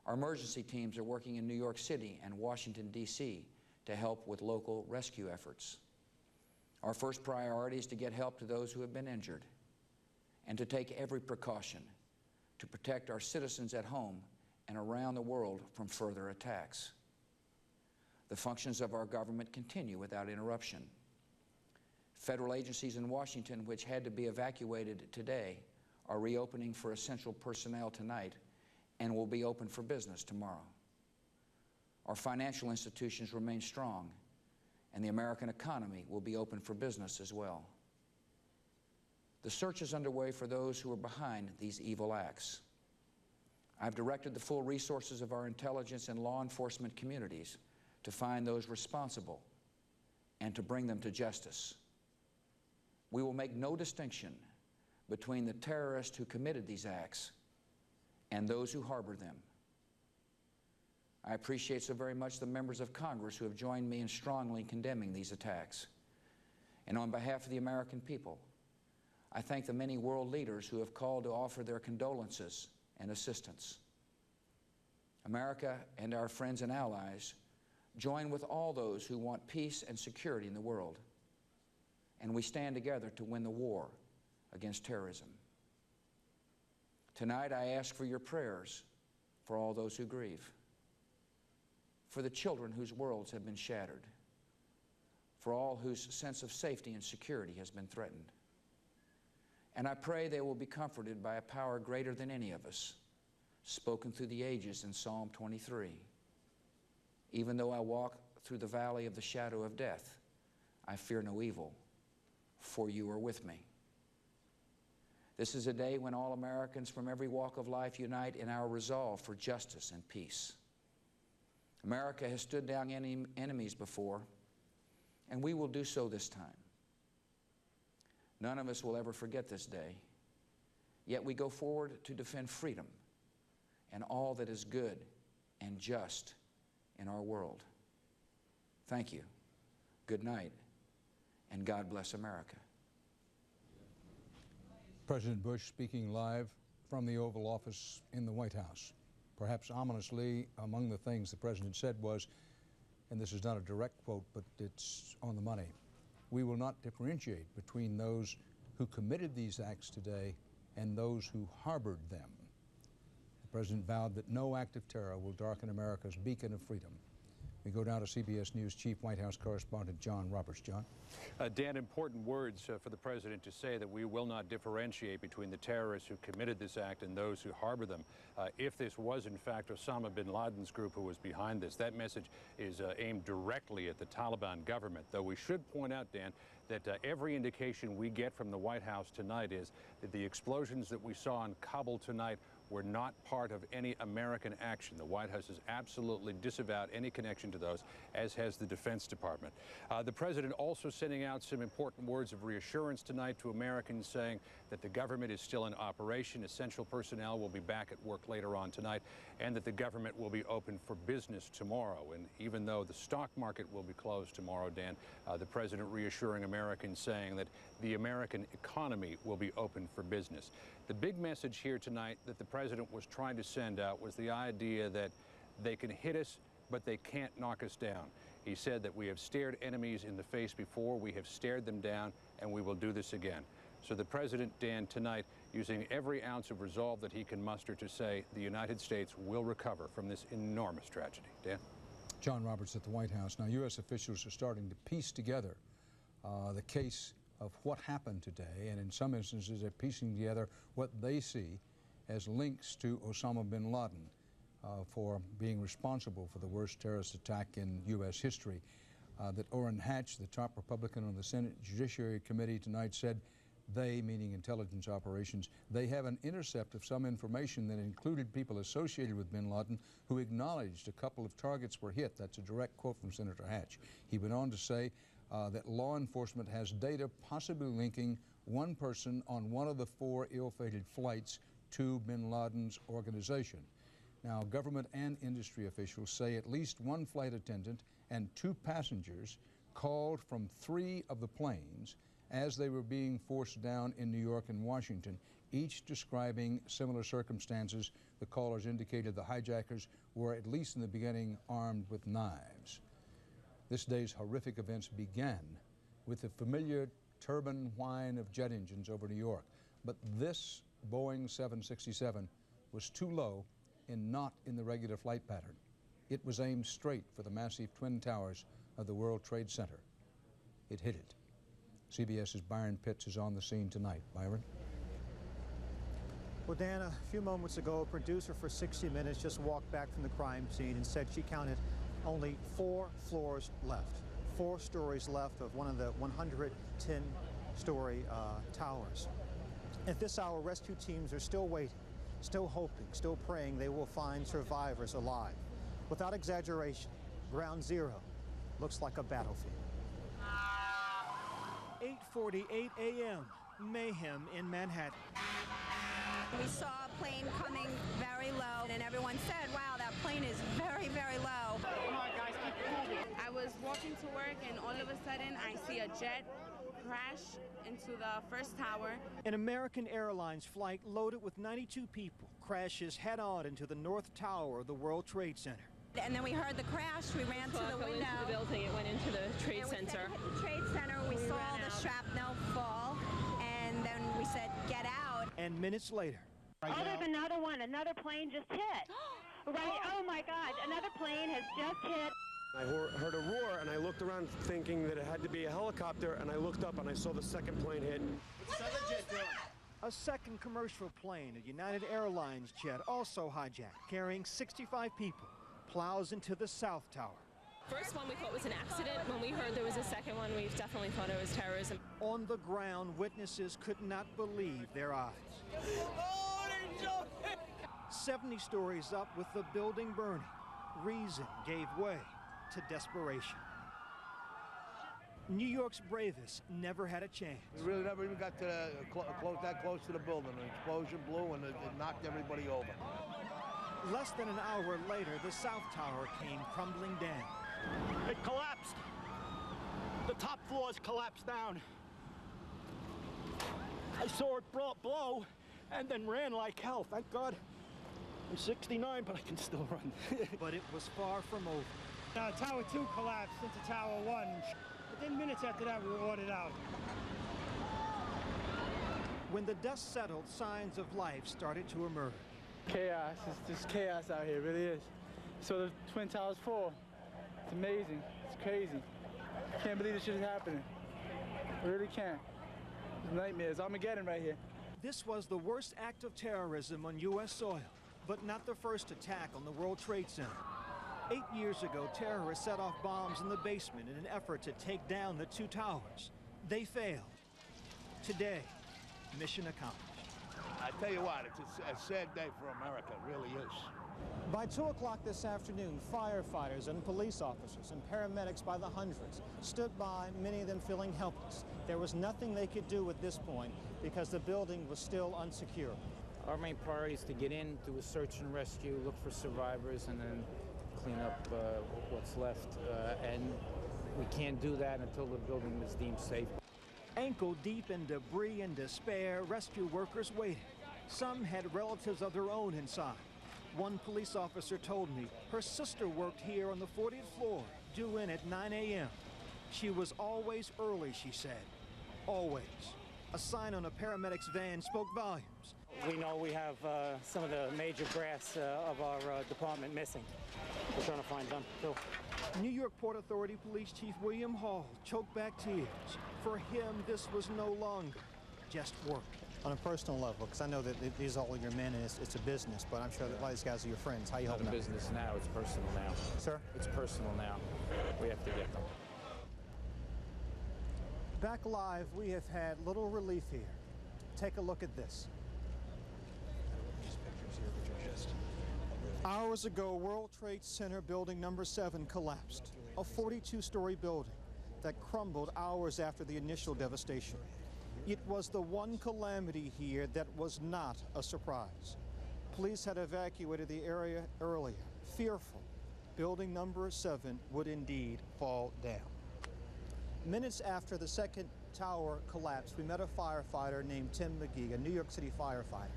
Our emergency teams are working in New York City and Washington, D.C. to help with local rescue efforts. Our first priority is to get help to those who have been injured and to take every precaution to protect our citizens at home and around the world from further attacks. The functions of our government continue without interruption. Federal agencies in Washington, which had to be evacuated today, are reopening for essential personnel tonight and will be open for business tomorrow. Our financial institutions remain strong, and the American economy will be open for business as well. The search is underway for those who are behind these evil acts. I've directed the full resources of our intelligence and law enforcement communities to find those responsible and to bring them to justice. We will make no distinction between the terrorists who committed these acts and those who harbor them. I appreciate so very much the members of Congress who have joined me in strongly condemning these attacks. And on behalf of the American people, I thank the many world leaders who have called to offer their condolences and assistance. America and our friends and allies join with all those who want peace and security in the world, and we stand together to win the war against terrorism. Tonight I ask for your prayers for all those who grieve, for the children whose worlds have been shattered, for all whose sense of safety and security has been threatened. And I pray they will be comforted by a power greater than any of us, spoken through the ages in Psalm 23. Even though I walk through the valley of the shadow of death, I fear no evil, for you are with me. This is a day when all Americans from every walk of life unite in our resolve for justice and peace. America has stood down enemies before, and we will do so this time. None of us will ever forget this day, yet we go forward to defend freedom and all that is good and just in our world. Thank you, good night, and God bless America. President Bush speaking live from the Oval Office in the White House. Perhaps ominously, among the things the President said was, and this is not a direct quote, but it's on the money, we will not differentiate between those who committed these acts today and those who harbored them. The President vowed that no act of terror will darken America's beacon of freedom. We go now to CBS News Chief White House Correspondent John Roberts. John. Dan, important words for the President to say that we will not differentiate between the terrorists who committed this act and those who harbor them. If this was, in fact, Osama bin Laden's group who was behind this, that message is aimed directly at the Taliban government. Though we should point out, Dan, that every indication we get from the White House tonight is that the explosions that we saw in Kabul tonight were not part of any American action. The White House has absolutely disavowed any connection to those, as has the Defense Department. The President also sending out some important words of reassurance tonight to Americans, saying that the government is still in operation, essential personnel will be back at work later on tonight, and that the government will be open for business tomorrow. And even though the stock market will be closed tomorrow, Dan, the President reassuring Americans, saying that the American economy will be open for business. The big message here tonight that the President was trying to send out was the idea that they can hit us, but they can't knock us down. He said that we have stared enemies in the face before, we have stared them down, and we will do this again. So the President, Dan, tonight, using every ounce of resolve that he can muster to say the United States will recover from this enormous tragedy. Dan? John Roberts at the White House. Now, U.S. officials are starting to piece together the case of what happened today, and in some instances they're piecing together what they see as links to Osama bin Laden for being responsible for the worst terrorist attack in U.S. history. That Orrin Hatch, the top Republican on the Senate Judiciary Committee tonight, said they, meaning intelligence operations, they have an intercept of some information that included people associated with bin Laden who acknowledged a couple of targets were hit. That's a direct quote from Senator Hatch. He went on to say that law enforcement has data possibly linking one person on one of the 4 ill-fated flights to bin Laden's organization. Now, government and industry officials say at least one flight attendant and 2 passengers called from 3 of the planes as they were being forced down in New York and Washington, each describing similar circumstances. The callers indicated the hijackers were, at least in the beginning, armed with knives. This day's horrific events began with the familiar turbine whine of jet engines over New York. But this Boeing 767 was too low and not in the regular flight pattern. It was aimed straight for the massive twin towers of the World Trade Center. It hit it. CBS's Byron Pitts is on the scene tonight. Byron? Well, Dan, a few moments ago, a producer for 60 Minutes just walked back from the crime scene and said she counted only 4 floors left, 4 stories left of one of the 110-story towers. At this hour, rescue teams are still waiting, still hoping, still praying they will find survivors alive. Without exaggeration, Ground Zero looks like a battlefield. 8:48 a.m., mayhem in Manhattan. We saw a plane coming very low, and everyone said, wow, that plane is very, very low. Come on, guys, keep moving. I was walking to work, and all of a sudden, I see a jet crash into the first tower. An American Airlines flight loaded with 92 people crashes head-on into the North Tower of the World Trade Center. And then we heard the crash, we ran to the window. Into the building, it went into the Trade Center. We hit the Trade Center, we saw the shrapnel fall, and then we said, get out. And minutes later. Oh, there's another one. Another plane just hit. Right, oh my God, another plane has just hit. I heard a roar, and I looked around thinking that it had to be a helicopter, and I looked up and I saw the second plane hit. What's the other jet doing? A second commercial plane, a United Airlines jet, also hijacked, carrying 65 people, plows into the South Tower. First one we thought was an accident. When we heard there was a second one, we definitely thought it was terrorism. On the ground, witnesses could not believe their eyes. 70 stories up with the building burning, reason gave way to desperation. New York's bravest never had a chance. We really never even got to that close to the building. An explosion blew and it knocked everybody over. Less than an hour later, the South Tower came crumbling down. It collapsed. The top floors collapsed down. I saw it blow and then ran like hell. Thank God. I'm 69, but I can still run. But it was far from over. Tower 2 collapsed into Tower 1. Within minutes after that, we were ordered out. When the dust settled, signs of life started to emerge. Chaos. It's just chaos out here. It really is. So the Twin Towers fall. It's amazing. It's crazy. Can't believe this shit is happening. I really can't. It's nightmares. Armageddon right here. This was the worst act of terrorism on U.S. soil, but not the first attack on the World Trade Center. 8 years ago, terrorists set off bombs in the basement in an effort to take down the 2 towers. They failed. Today, mission accomplished. I tell you what, it's a sad day for America, it really is. By 2 o'clock this afternoon, firefighters and police officers and paramedics by the hundreds stood by, many of them feeling helpless. There was nothing they could do at this point because the building was still unsecured. Our main priority is to get in, do a search and rescue, look for survivors, and then clean up what's left. And we can't do that until the building is deemed safe. Ankle deep in debris and despair, rescue workers waited. Some had relatives of their own inside. One police officer told me her sister worked here on the 40th floor, due in at 9 a.m. She was always early, she said. Always. A sign on a paramedic's van spoke volumes. We know we have some of the major brass of our department missing. We're trying to find them, too. New York Port Authority Police Chief William Hall choked back tears. For him, this was no longer just work. On a personal level, because I know that these are all your men and it's a business, but I'm sure that a lot of these guys are your friends. How you helping out? It's not a business now, it's personal now. Sir? It's personal now. We have to get them. Back live, we have had little relief here. Take a look at this. Hours ago, World Trade Center building number 7 collapsed, a 42-story building that crumbled hours after the initial devastation. It was the one calamity here that was not a surprise. Police had evacuated the area earlier, fearful building number 7 would indeed fall down. Minutes after the second tower collapsed, we met a firefighter named Tim McGee, a New York City firefighter.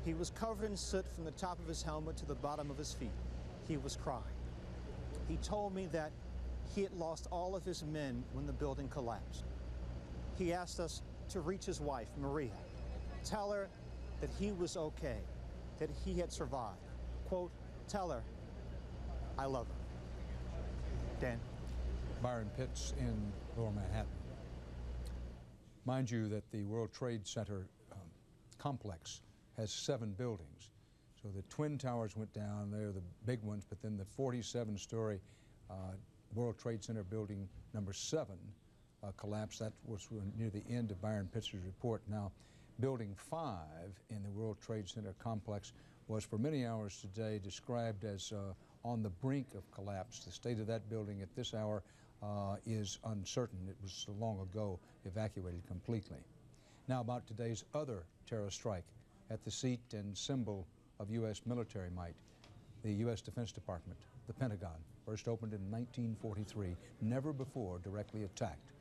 He was covered in soot from the top of his helmet to the bottom of his feet. He was crying. He told me that he had lost all of his men when the building collapsed. He asked us to reach his wife, Maria, tell her that he was okay, that he had survived. Quote, tell her, I love her. Dan. Byron Pitts in Lower Manhattan. Mind you that the World Trade Center complex has 7 buildings. So the Twin Towers went down, they're the big ones, but then the 47-story World Trade Center building number 7 collapsed. That was near the end of Byron Pitts' report. Now, building 5 in the World Trade Center complex was for many hours today described as on the brink of collapse. The state of that building at this hour is uncertain. It was long ago evacuated completely. Now about today's other terror strike at the seat and symbol of U.S. military might, the U.S. Defense Department, the Pentagon, first opened in 1943, never before directly attacked.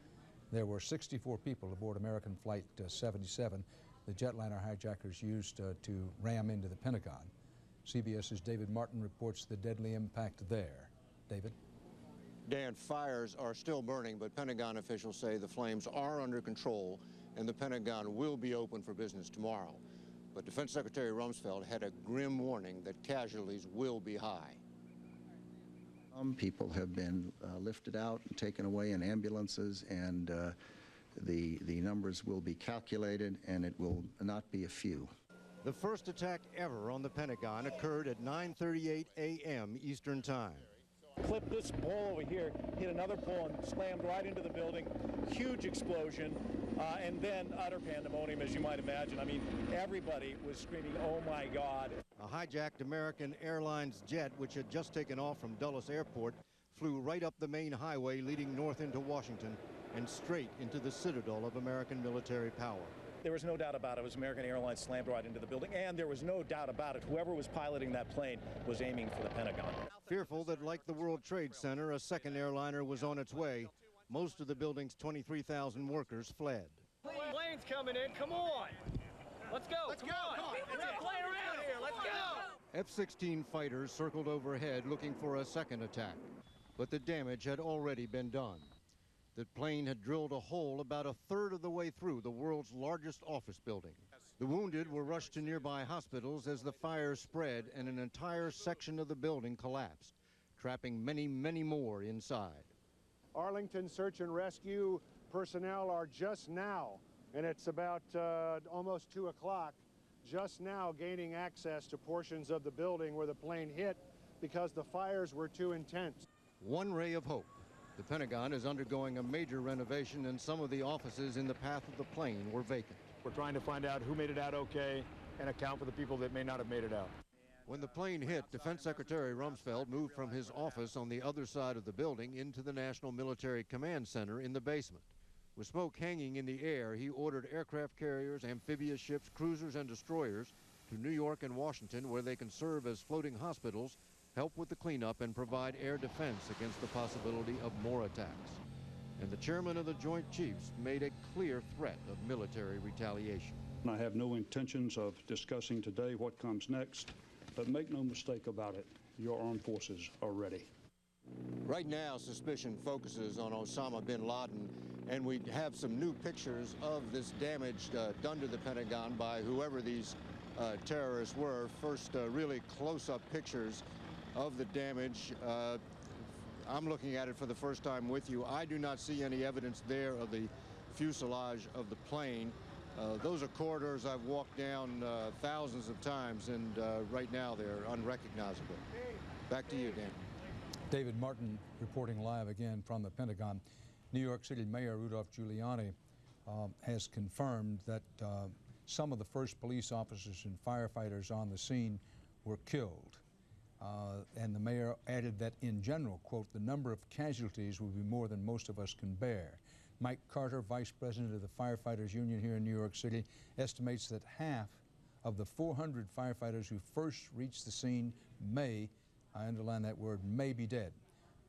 There were 64 people aboard American Flight 77, the jetliner hijackers used to ram into the Pentagon. CBS's David Martin reports the deadly impact there. David? Dan, fires are still burning, but Pentagon officials say the flames are under control and the Pentagon will be open for business tomorrow. But Defense Secretary Rumsfeld had a grim warning that casualties will be high. People have been lifted out and taken away in ambulances, and the numbers will be calculated, and it will not be a few. The first attack ever on the Pentagon occurred at 9:38 a.m. Eastern Time. Clip this pole over here, hit another pole and slammed right into the building. Huge explosion, and then utter pandemonium, as you might imagine. I mean, everybody was screaming, oh my God. A hijacked American Airlines jet, which had just taken off from Dulles Airport, flew right up the main highway leading north into Washington and straight into the citadel of American military power. There was no doubt about it. It was American Airlines slammed right into the building, and there was no doubt about it. Whoever was piloting that plane was aiming for the Pentagon. Fearful that, like the World Trade Center, a second airliner was on its way, most of the building's 23,000 workers fled. Plane's coming in. Come on. Let's go. Come on. We're not playing around here. Let's go. F-16 fighters circled overhead looking for a second attack, but the damage had already been done. The plane had drilled a hole about a third of the way through the world's largest office building. The wounded were rushed to nearby hospitals as the fire spread and an entire section of the building collapsed, trapping many, many more inside. Arlington search and rescue personnel are just now, and it's about almost 2 o'clock, just now gaining access to portions of the building where the plane hit because the fires were too intense. One ray of hope. The Pentagon is undergoing a major renovation, and some of the offices in the path of the plane were vacant. We're trying to find out who made it out okay and account for the people that may not have made it out. When the plane hit, Defense Secretary Rumsfeld moved from his office on the other side of the building into the National Military Command Center in the basement. With smoke hanging in the air, he ordered aircraft carriers, amphibious ships, cruisers, and destroyers to New York and Washington, where they can serve as floating hospitals, help with the cleanup, and provide air defense against the possibility of more attacks. And the chairman of the Joint Chiefs made a clear threat of military retaliation. I have no intentions of discussing today what comes next, but make no mistake about it, your armed forces are ready. Right now, suspicion focuses on Osama bin Laden, and we have some new pictures of this damage done to the Pentagon by whoever these terrorists were. First, really close-up pictures of the damage. I'm looking at it for the first time with you. I do not see any evidence there of the fuselage of the plane. Those are corridors I've walked down thousands of times, and right now they're unrecognizable. Back to you, Dan. David Martin reporting live again from the Pentagon. New York City Mayor Rudolph Giuliani has confirmed that some of the first police officers and firefighters on the scene were killed. And the mayor added that in general, quote, the number of casualties will be more than most of us can bear. Mike Carter, vice president of the Firefighters Union here in New York City, estimates that half of the 400 firefighters who first reached the scene may, I underline that word, may be dead.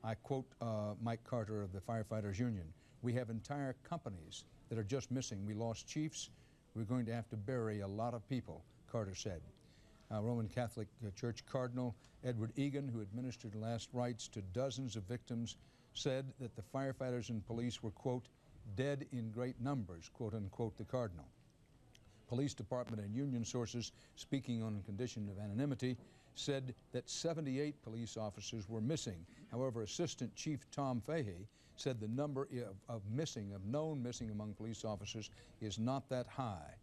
I quote Mike Carter of the Firefighters Union, "We have entire companies that are just missing. We lost chiefs. We're going to have to bury a lot of people," Carter said. Roman Catholic Church Cardinal Edward Egan, who administered last rites to dozens of victims said that the firefighters and police were, quote, dead in great numbers, quote unquote, the Cardinal. Police department and union sources, speaking on condition of anonymity, said that 78 police officers were missing. However, Assistant Chief Tom Fahey said the number of known missing among police officers is not that high.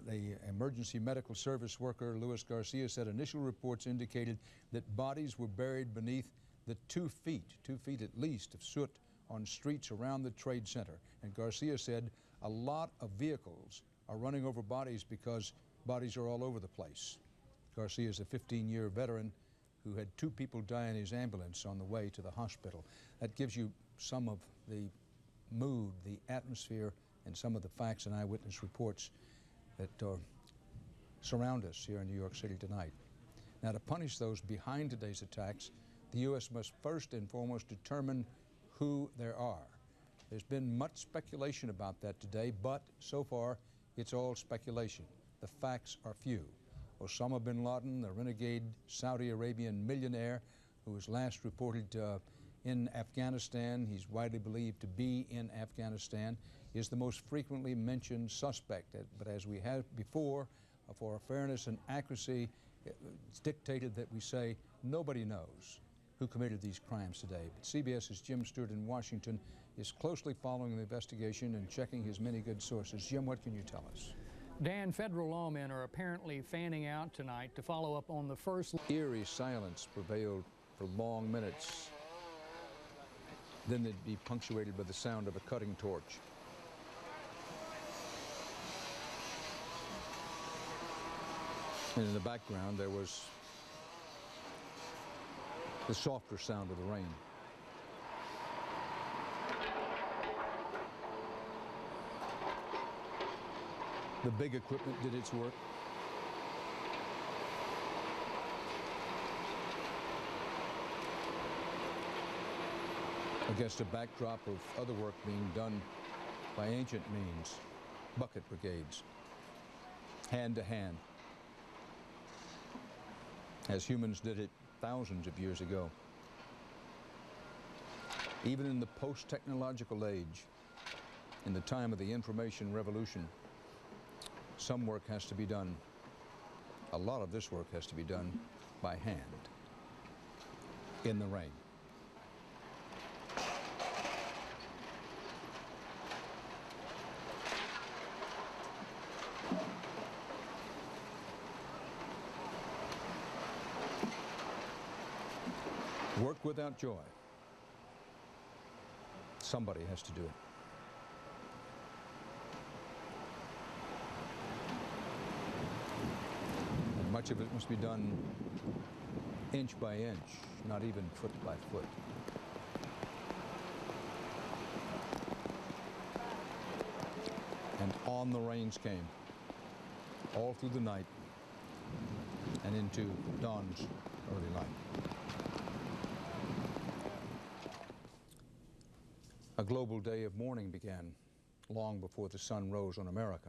The emergency medical service worker, Luis Garcia, said initial reports indicated that bodies were buried beneath the 2 feet at least, of soot on streets around the Trade Center. And Garcia said a lot of vehicles are running over bodies because bodies are all over the place. Garcia is a 15-year veteran who had 2 people die in his ambulance on the way to the hospital. That gives you some of the mood, the atmosphere, and some of the facts and eyewitness reports that surround us here in New York City tonight. Now, to punish those behind today's attacks, the U.S. must first and foremost determine who there are. There's been much speculation about that today, but so far it's all speculation. The facts are few. Osama bin Laden, the renegade Saudi Arabian millionaire who was last reported in Afghanistan, he's widely believed to be in Afghanistan, is the most frequently mentioned suspect. But as we have before, for fairness and accuracy, it's dictated that we say nobody knows who committed these crimes today. But CBS's Jim Stewart in Washington is closely following the investigation and checking his many good sources. Jim, what can you tell us? Dan, federal lawmen are apparently fanning out tonight to follow up on the first... Eerie silence prevailed for long minutes. Then they'd be punctuated by the sound of a cutting torch. And in the background, there was the softer sound of the rain. The big equipment did its work. Against a backdrop of other work being done by ancient means, bucket brigades, hand to hand, as humans did it thousands of years ago. Even in the post-technological age, in the time of the information revolution, some work has to be done. A lot of this work has to be done by hand, in the rain. Work without joy. Somebody has to do it. And much of it must be done inch by inch, not even foot by foot. And on the rains came, all through the night and into dawn's early light. A global day of mourning began long before the sun rose on America.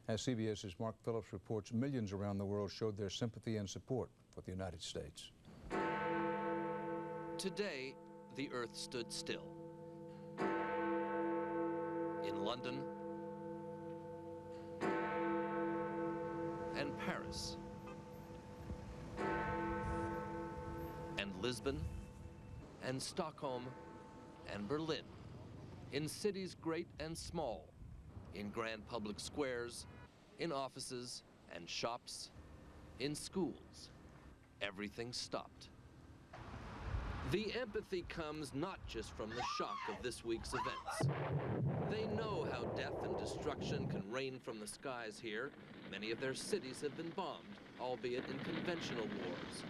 As CBS's Mark Phillips reports, millions around the world showed their sympathy and support for the United States. Today, the earth stood still. In London and Paris and Lisbon and Stockholm and Berlin, in cities great and small, in grand public squares, in offices and shops, in schools, everything stopped. The empathy comes not just from the shock of this week's events. They know how death and destruction can rain from the skies here. Many of their cities have been bombed, albeit in conventional wars.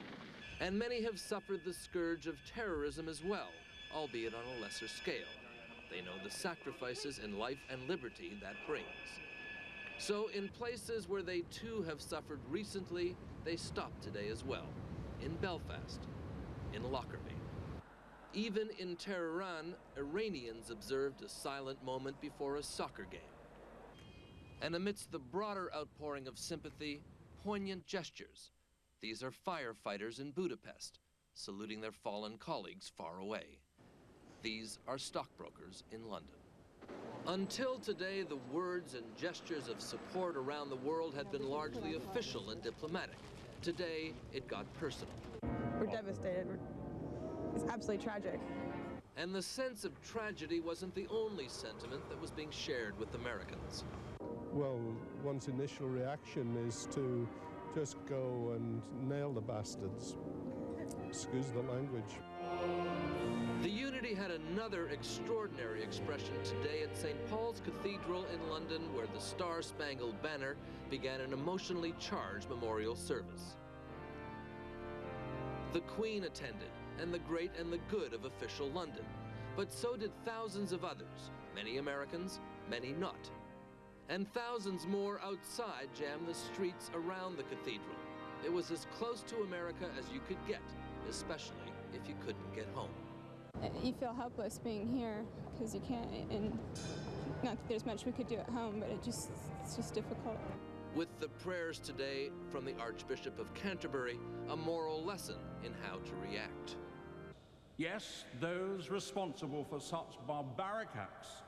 And many have suffered the scourge of terrorism as well, albeit on a lesser scale. They know the sacrifices in life and liberty that brings. So in places where they too have suffered recently, they stopped today as well. In Belfast, in Lockerbie. Even in Tehran, Iranians observed a silent moment before a soccer game. And amidst the broader outpouring of sympathy, poignant gestures. These are firefighters in Budapest, saluting their fallen colleagues far away. These are stockbrokers in London. Until today, the words and gestures of support around the world had been largely official and diplomatic. Today, it got personal. We're devastated. It's absolutely tragic. And the sense of tragedy wasn't the only sentiment that was being shared with Americans. Well, one's initial reaction is to just go and nail the bastards. Excuse the language. The Unity had another extraordinary expression today at St. Paul's Cathedral in London, where the Star-Spangled Banner began an emotionally charged memorial service. The Queen attended, and the great and the good of official London. But so did thousands of others, many Americans, many not. And thousands more outside jammed the streets around the cathedral. It was as close to America as you could get, especially if you couldn't get home. You feel helpless being here because you can't, and not that there's much we could do at home, but it's just difficult. With the prayers today from the Archbishop of Canterbury, a moral lesson in how to react. Yes, those responsible for such barbaric acts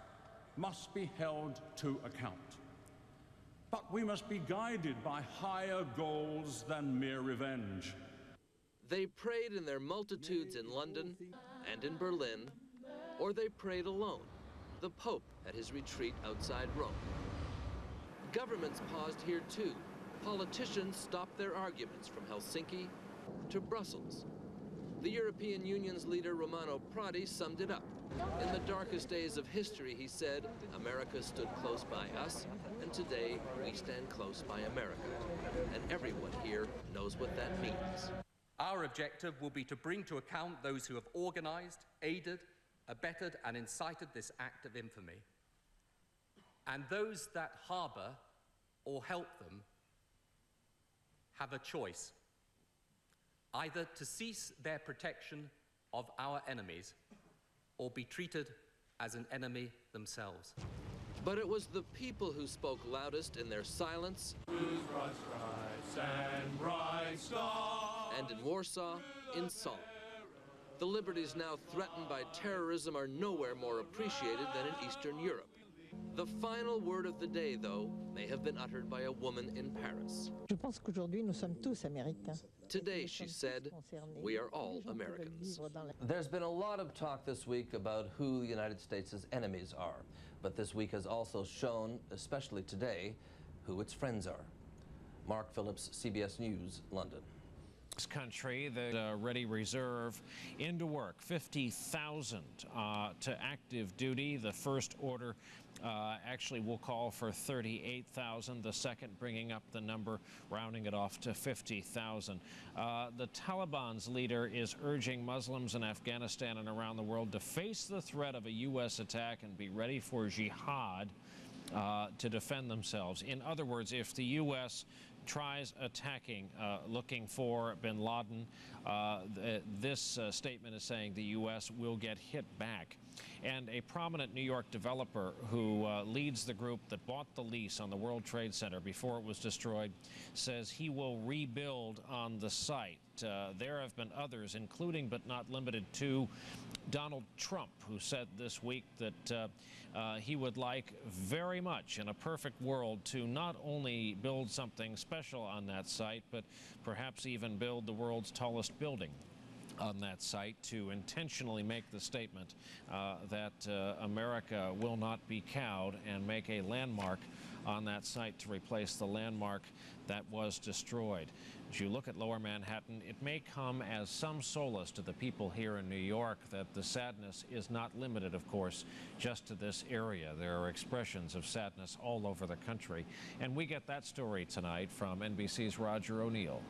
must be held to account. But we must be guided by higher goals than mere revenge. They prayed in their multitudes in London and in Berlin, or they prayed alone, the Pope at his retreat outside Rome. Governments paused here too. Politicians stopped their arguments from Helsinki to Brussels. The European Union's leader, Romano Prodi, summed it up. In the darkest days of history, he said, America stood close by us, and today we stand close by America. And everyone here knows what that means. Our objective will be to bring to account those who have organized, aided, abetted, and incited this act of infamy. And those that harbor or help them have a choice, either to cease their protection of our enemies or be treated as an enemy themselves. But it was the people who spoke loudest in their silence, and in Warsaw, in song. The liberties now threatened by terrorism are nowhere more appreciated than in Eastern Europe. The final word of the day, though, may have been uttered by a woman in Paris. Je pense qu'aujourd'hui nous sommes tous américains. Today, she said, we are all Americans. There's been a lot of talk this week about who the United States' enemies are. But this week has also shown, especially today, who its friends are. Mark Phillips, CBS News, London. This country, the Ready Reserve, into work, 50,000 to active duty. The first order actually will call for 38,000, the second bringing up the number, rounding it off to 50,000. The Taliban's leader is urging Muslims in Afghanistan and around the world to face the threat of a U.S. attack and be ready for jihad to defend themselves. In other words, if the U.S. tries attacking, looking for bin Laden, this statement is saying the U.S. will get hit back. And a prominent New York developer who leads the group that bought the lease on the World Trade Center before it was destroyed says he will rebuild on the site. There have been others, including but not limited to Donald Trump, who said this week that he would like very much in a perfect world to not only build something special on that site, but perhaps even build the world's tallest building on that site, to intentionally make the statement that America will not be cowed and make a landmark on that site to replace the landmark that was destroyed. As you look at Lower Manhattan, it may come as some solace to the people here in New York that the sadness is not limited, of course, just to this area. There are expressions of sadness all over the country. And we get that story tonight from NBC's Roger O'Neill.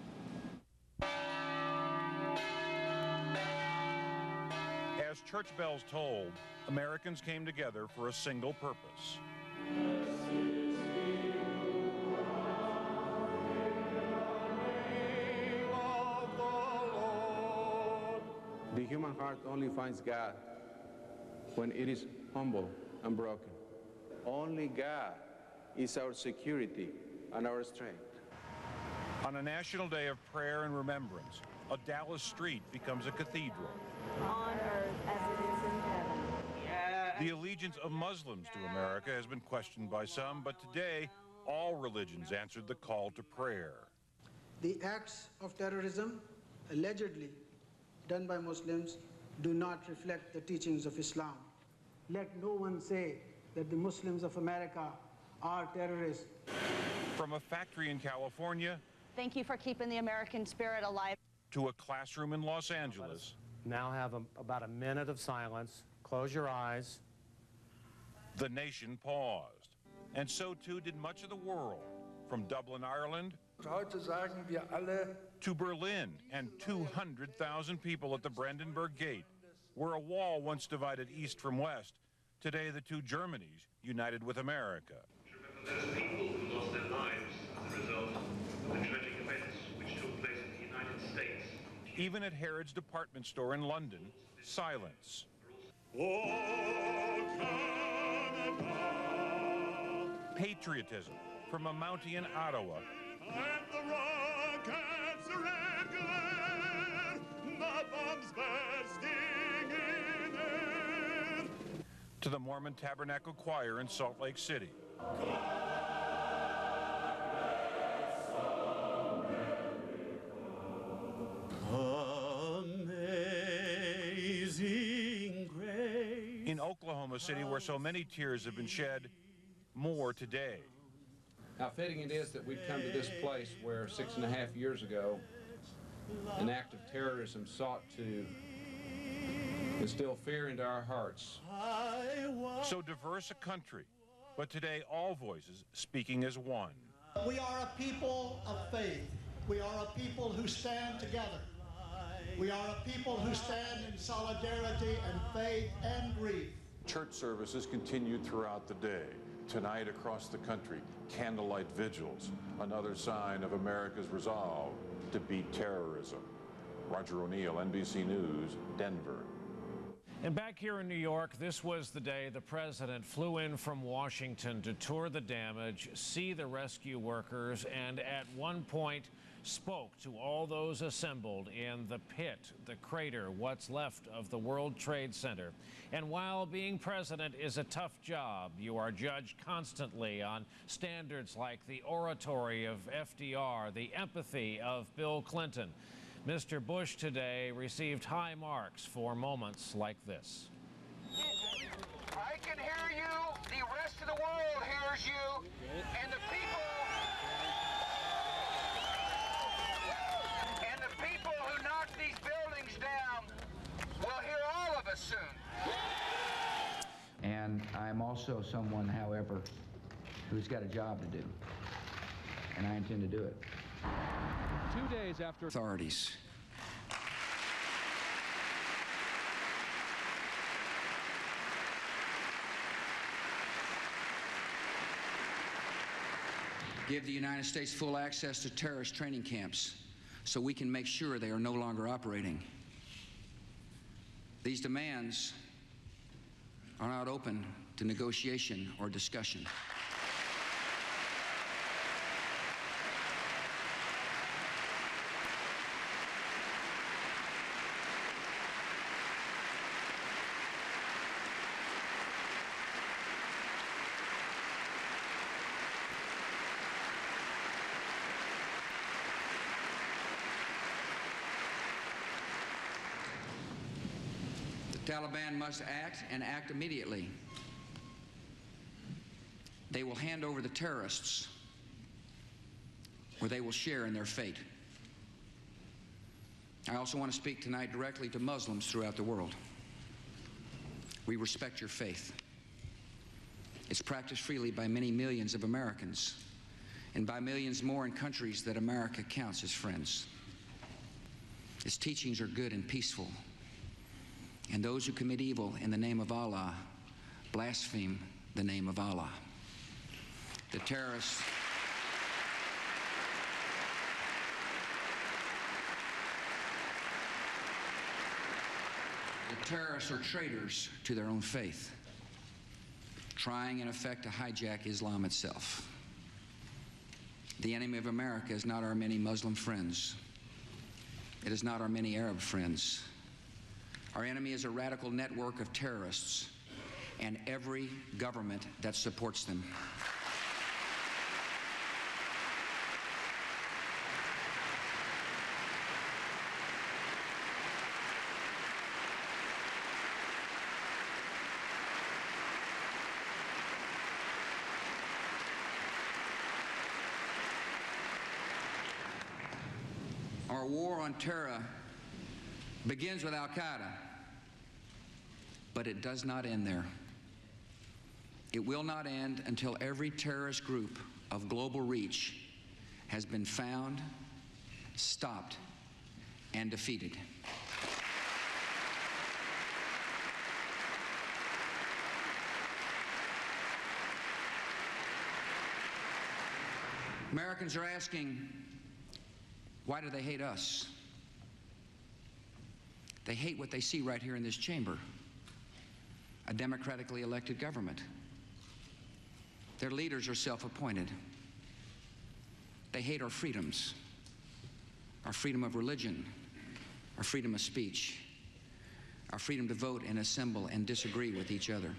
As church bells tolled, Americans came together for a single purpose. The human heart only finds God when it is humble and broken. Only God is our security and our strength. On a national day of prayer and remembrance, a Dallas street becomes a cathedral. On earth as it is in heaven. The allegiance of Muslims to America has been questioned by some, but today, all religions answered the call to prayer. The acts of terrorism allegedly done by Muslims do not reflect the teachings of Islam. Let no one say that the Muslims of America are terrorists. From a factory in California, thank you for keeping the American spirit alive, to a classroom in Los Angeles. Now have about a minute of silence. Close your eyes. The nation paused. And so too did much of the world, from Dublin, Ireland, to Berlin, and 200,000 people at the Brandenburg Gate, where a wall once divided East from West. Today, the two Germanys united with America. Those people who lost their lives as a result of the tragic events which took place in the United States. Even at Harrods department store in London, silence. Patriotism from a Mountie in Ottawa. And the rockets red glare, the bombs bursting in air. To the Mormon Tabernacle Choir in Salt Lake City. Amazing grace. In Oklahoma City, where so many tears have been shed, more today. How fitting it is that we've come to this place where 6.5 years ago, an act of terrorism sought to instill fear into our hearts. So diverse a country, but today all voices speaking as one. We are a people of faith. We are a people who stand together. We are a people who stand in solidarity and faith and grief. Church services continued throughout the day. Tonight across the country, candlelight vigils, another sign of America's resolve to beat terrorism. Roger O'Neill, NBC News, Denver. And back here in New York, this was the day the president flew in from Washington to tour the damage, see the rescue workers, and at one point spoke to all those assembled in the pit, the crater, what's left of the World Trade Center. And while being president is a tough job, you are judged constantly on standards like the oratory of FDR, the empathy of Bill Clinton. Mr. Bush today received high marks for moments like this. I can hear you, the rest of the world hears you, and the people who knocked these buildings down will hear all of us soon. And I'm also someone, however, who's got a job to do, and I intend to do it. 2 days after Authorities. Give the United States full access to terrorist training camps so we can make sure they are no longer operating. These demands are not open to negotiation or discussion. The Taliban must act and act immediately. They will hand over the terrorists, or they will share in their fate. I also want to speak tonight directly to Muslims throughout the world. We respect your faith. It's practiced freely by many millions of Americans, and by millions more in countries that America counts as friends. Its teachings are good and peaceful, and those who commit evil in the name of Allah blaspheme the name of Allah. The terrorists are traitors to their own faith, trying in effect to hijack Islam itself. The enemy of America is not our many Muslim friends. It is not our many Arab friends. Our enemy is a radical network of terrorists, and every government that supports them. Our war on terror begins with Al-Qaeda, but it does not end there. It will not end until every terrorist group of global reach has been found, stopped, and defeated. Americans are asking, why do they hate us? They hate what they see right here in this chamber, a democratically elected government. Their leaders are self-appointed. They hate our freedoms, our freedom of religion, our freedom of speech, our freedom to vote and assemble and disagree with each other.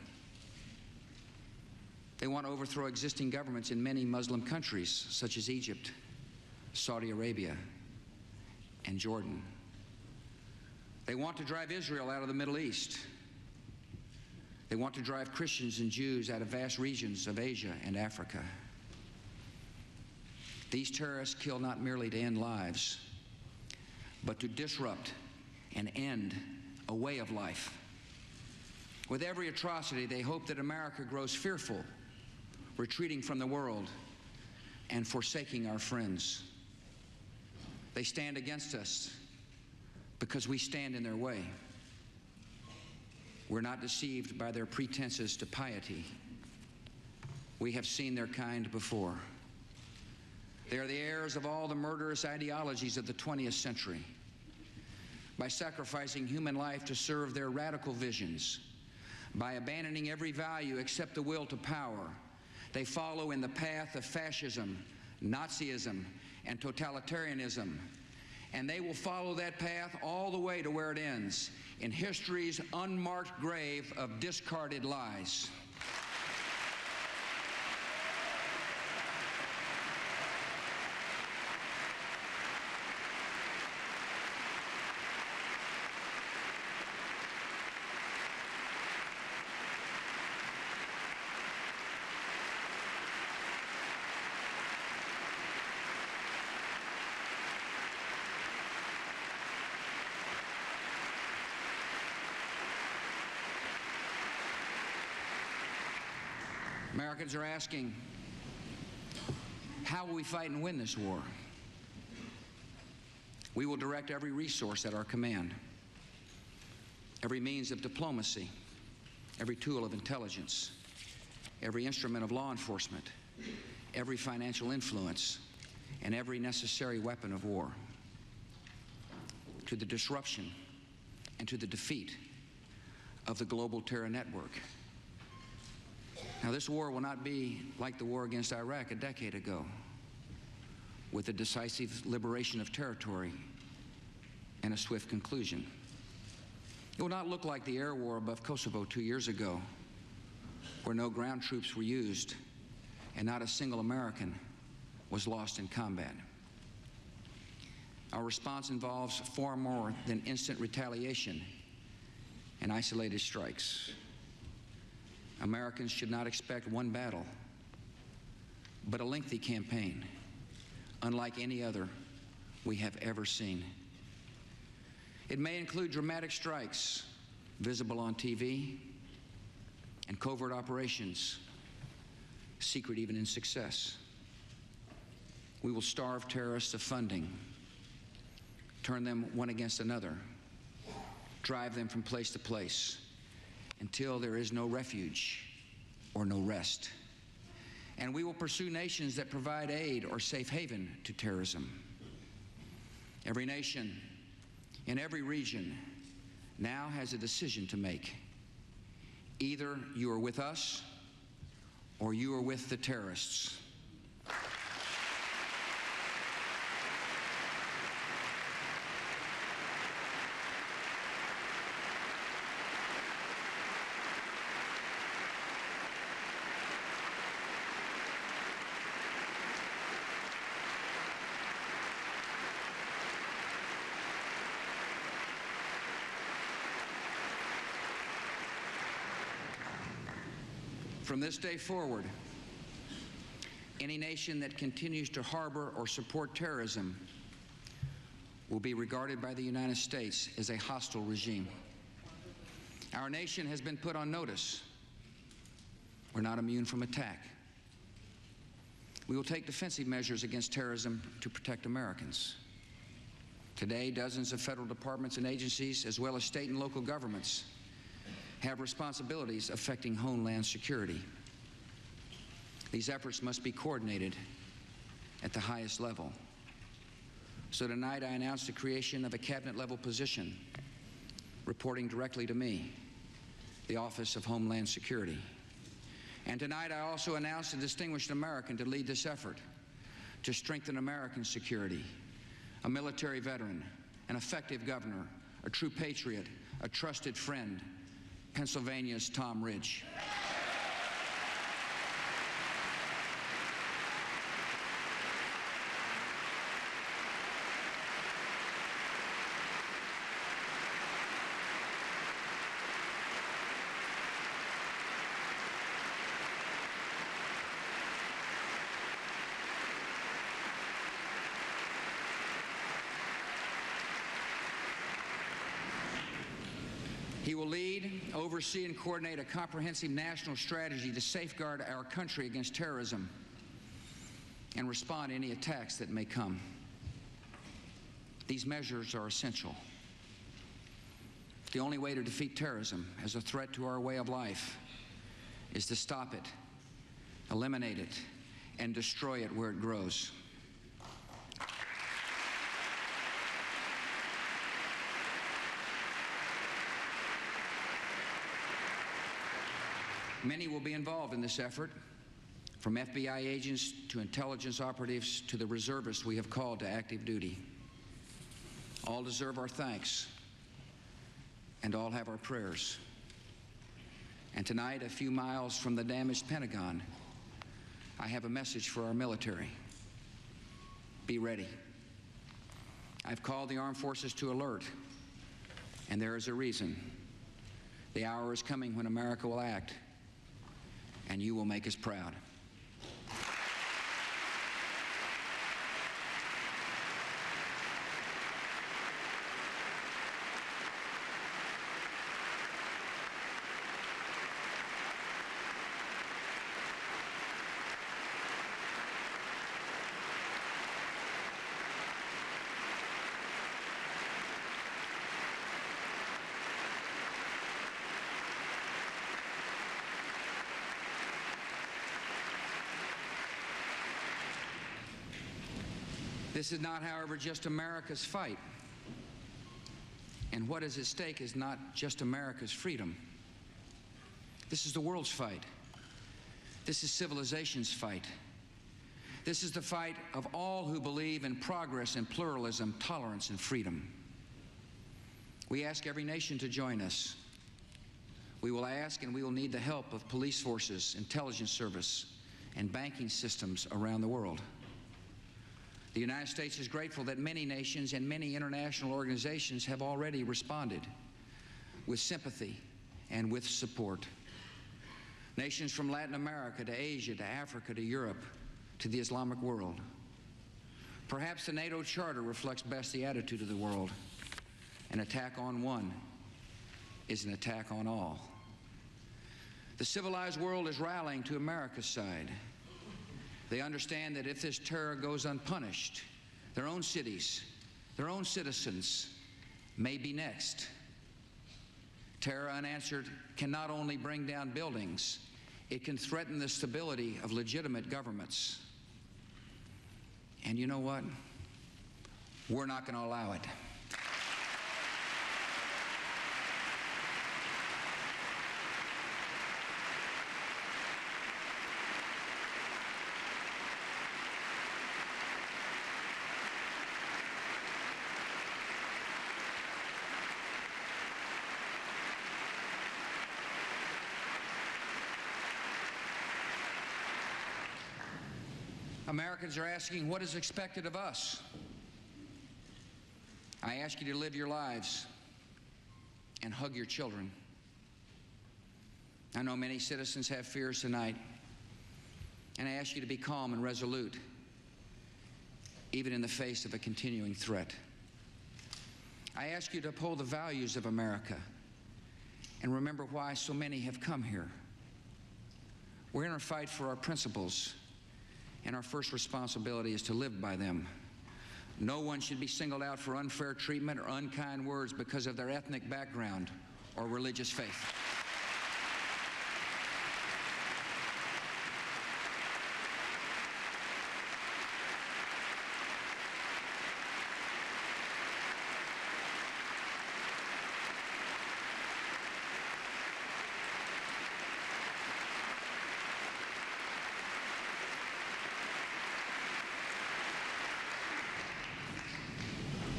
They want to overthrow existing governments in many Muslim countries, such as Egypt, Saudi Arabia, and Jordan. They want to drive Israel out of the Middle East. They want to drive Christians and Jews out of vast regions of Asia and Africa. These terrorists kill not merely to end lives, but to disrupt and end a way of life. With every atrocity, they hope that America grows fearful, retreating from the world and forsaking our friends. They stand against us because we stand in their way. We're not deceived by their pretenses to piety. We have seen their kind before. They are the heirs of all the murderous ideologies of the 20th century. By sacrificing human life to serve their radical visions, by abandoning every value except the will to power, they follow in the path of fascism, Nazism, and totalitarianism. And they will follow that path all the way to where it ends, in history's unmarked grave of discarded lies. Americans are asking, how will we fight and win this war? We will direct every resource at our command, every means of diplomacy, every tool of intelligence, every instrument of law enforcement, every financial influence, and every necessary weapon of war to the disruption and to the defeat of the global terror network. Now, this war will not be like the war against Iraq a decade ago, with a decisive liberation of territory and a swift conclusion. It will not look like the air war above Kosovo 2 years ago, where no ground troops were used and not a single American was lost in combat. Our response involves far more than instant retaliation and isolated strikes. Americans should not expect one battle, but a lengthy campaign, unlike any other we have ever seen. It may include dramatic strikes visible on TV and covert operations, secret even in success. We will starve terrorists of funding, turn them one against another, drive them from place to place, until there is no refuge or no rest. And we will pursue nations that provide aid or safe haven to terrorism. Every nation in every region now has a decision to make. Either you are with us or you are with the terrorists. From this day forward, any nation that continues to harbor or support terrorism will be regarded by the United States as a hostile regime. Our nation has been put on notice. We're not immune from attack. We will take defensive measures against terrorism to protect Americans. Today, dozens of federal departments and agencies, as well as state and local governments, have responsibilities affecting homeland security. These efforts must be coordinated at the highest level. So tonight I announced the creation of a cabinet-level position reporting directly to me, the Office of Homeland Security. And tonight I also announced a distinguished American to lead this effort to strengthen American security, a military veteran, an effective governor, a true patriot, a trusted friend, Pennsylvania's Tom Ridge. He will lead, oversee, and coordinate a comprehensive national strategy to safeguard our country against terrorism and respond to any attacks that may come. These measures are essential. The only way to defeat terrorism as a threat to our way of life is to stop it, eliminate it, and destroy it where it grows. Many will be involved in this effort, from FBI agents to intelligence operatives to the reservists we have called to active duty. All deserve our thanks, and all have our prayers. And tonight, a few miles from the damaged Pentagon, I have a message for our military. Be ready. I've called the armed forces to alert, and there is a reason. The hour is coming when America will act, and you will make us proud. This is not, however, just America's fight. And what is at stake is not just America's freedom. This is the world's fight. This is civilization's fight. This is the fight of all who believe in progress and pluralism, tolerance and freedom. We ask every nation to join us. We will ask and we will need the help of police forces, intelligence service, and banking systems around the world. The United States is grateful that many nations and many international organizations have already responded with sympathy and with support. Nations from Latin America to Asia to Africa to Europe to the Islamic world. Perhaps the NATO Charter reflects best the attitude of the world. An attack on one is an attack on all. The civilized world is rallying to America's side. They understand that if this terror goes unpunished, their own cities, their own citizens may be next. Terror unanswered can not only bring down buildings, it can threaten the stability of legitimate governments. And you know what? We're not going to allow it. Americans are asking what is expected of us. I ask you to live your lives and hug your children. I know many citizens have fears tonight, and I ask you to be calm and resolute, even in the face of a continuing threat. I ask you to uphold the values of America and remember why so many have come here. We're in a fight for our principles, and our first responsibility is to live by them. No one should be singled out for unfair treatment or unkind words because of their ethnic background or religious faith.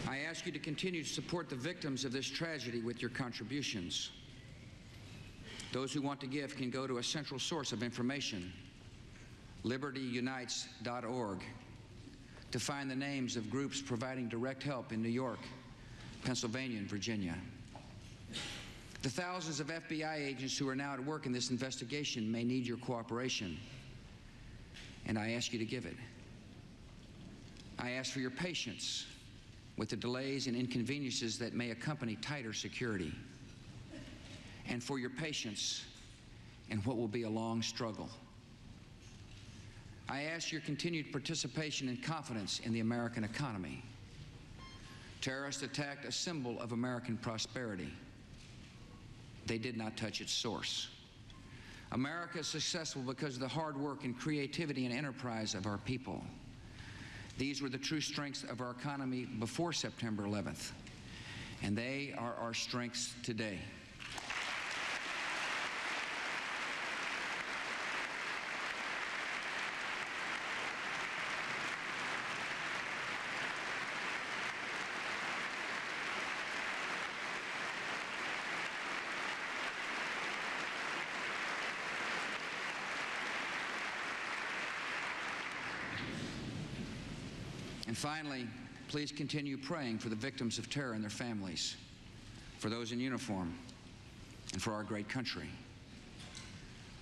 I ask you to continue to support the victims of this tragedy with your contributions. Those who want to give can go to a central source of information, libertyunites.org, to find the names of groups providing direct help in New York, Pennsylvania, and Virginia. The thousands of FBI agents who are now at work in this investigation may need your cooperation, and I ask you to give it. I ask for your patience with the delays and inconveniences that may accompany tighter security, and for your patience in what will be a long struggle. I ask your continued participation and confidence in the American economy. Terrorists attacked a symbol of American prosperity. They did not touch its source. America is successful because of the hard work and creativity and enterprise of our people. These were the true strengths of our economy before September 11th, and they are our strengths today. And finally, please continue praying for the victims of terror and their families, for those in uniform, and for our great country.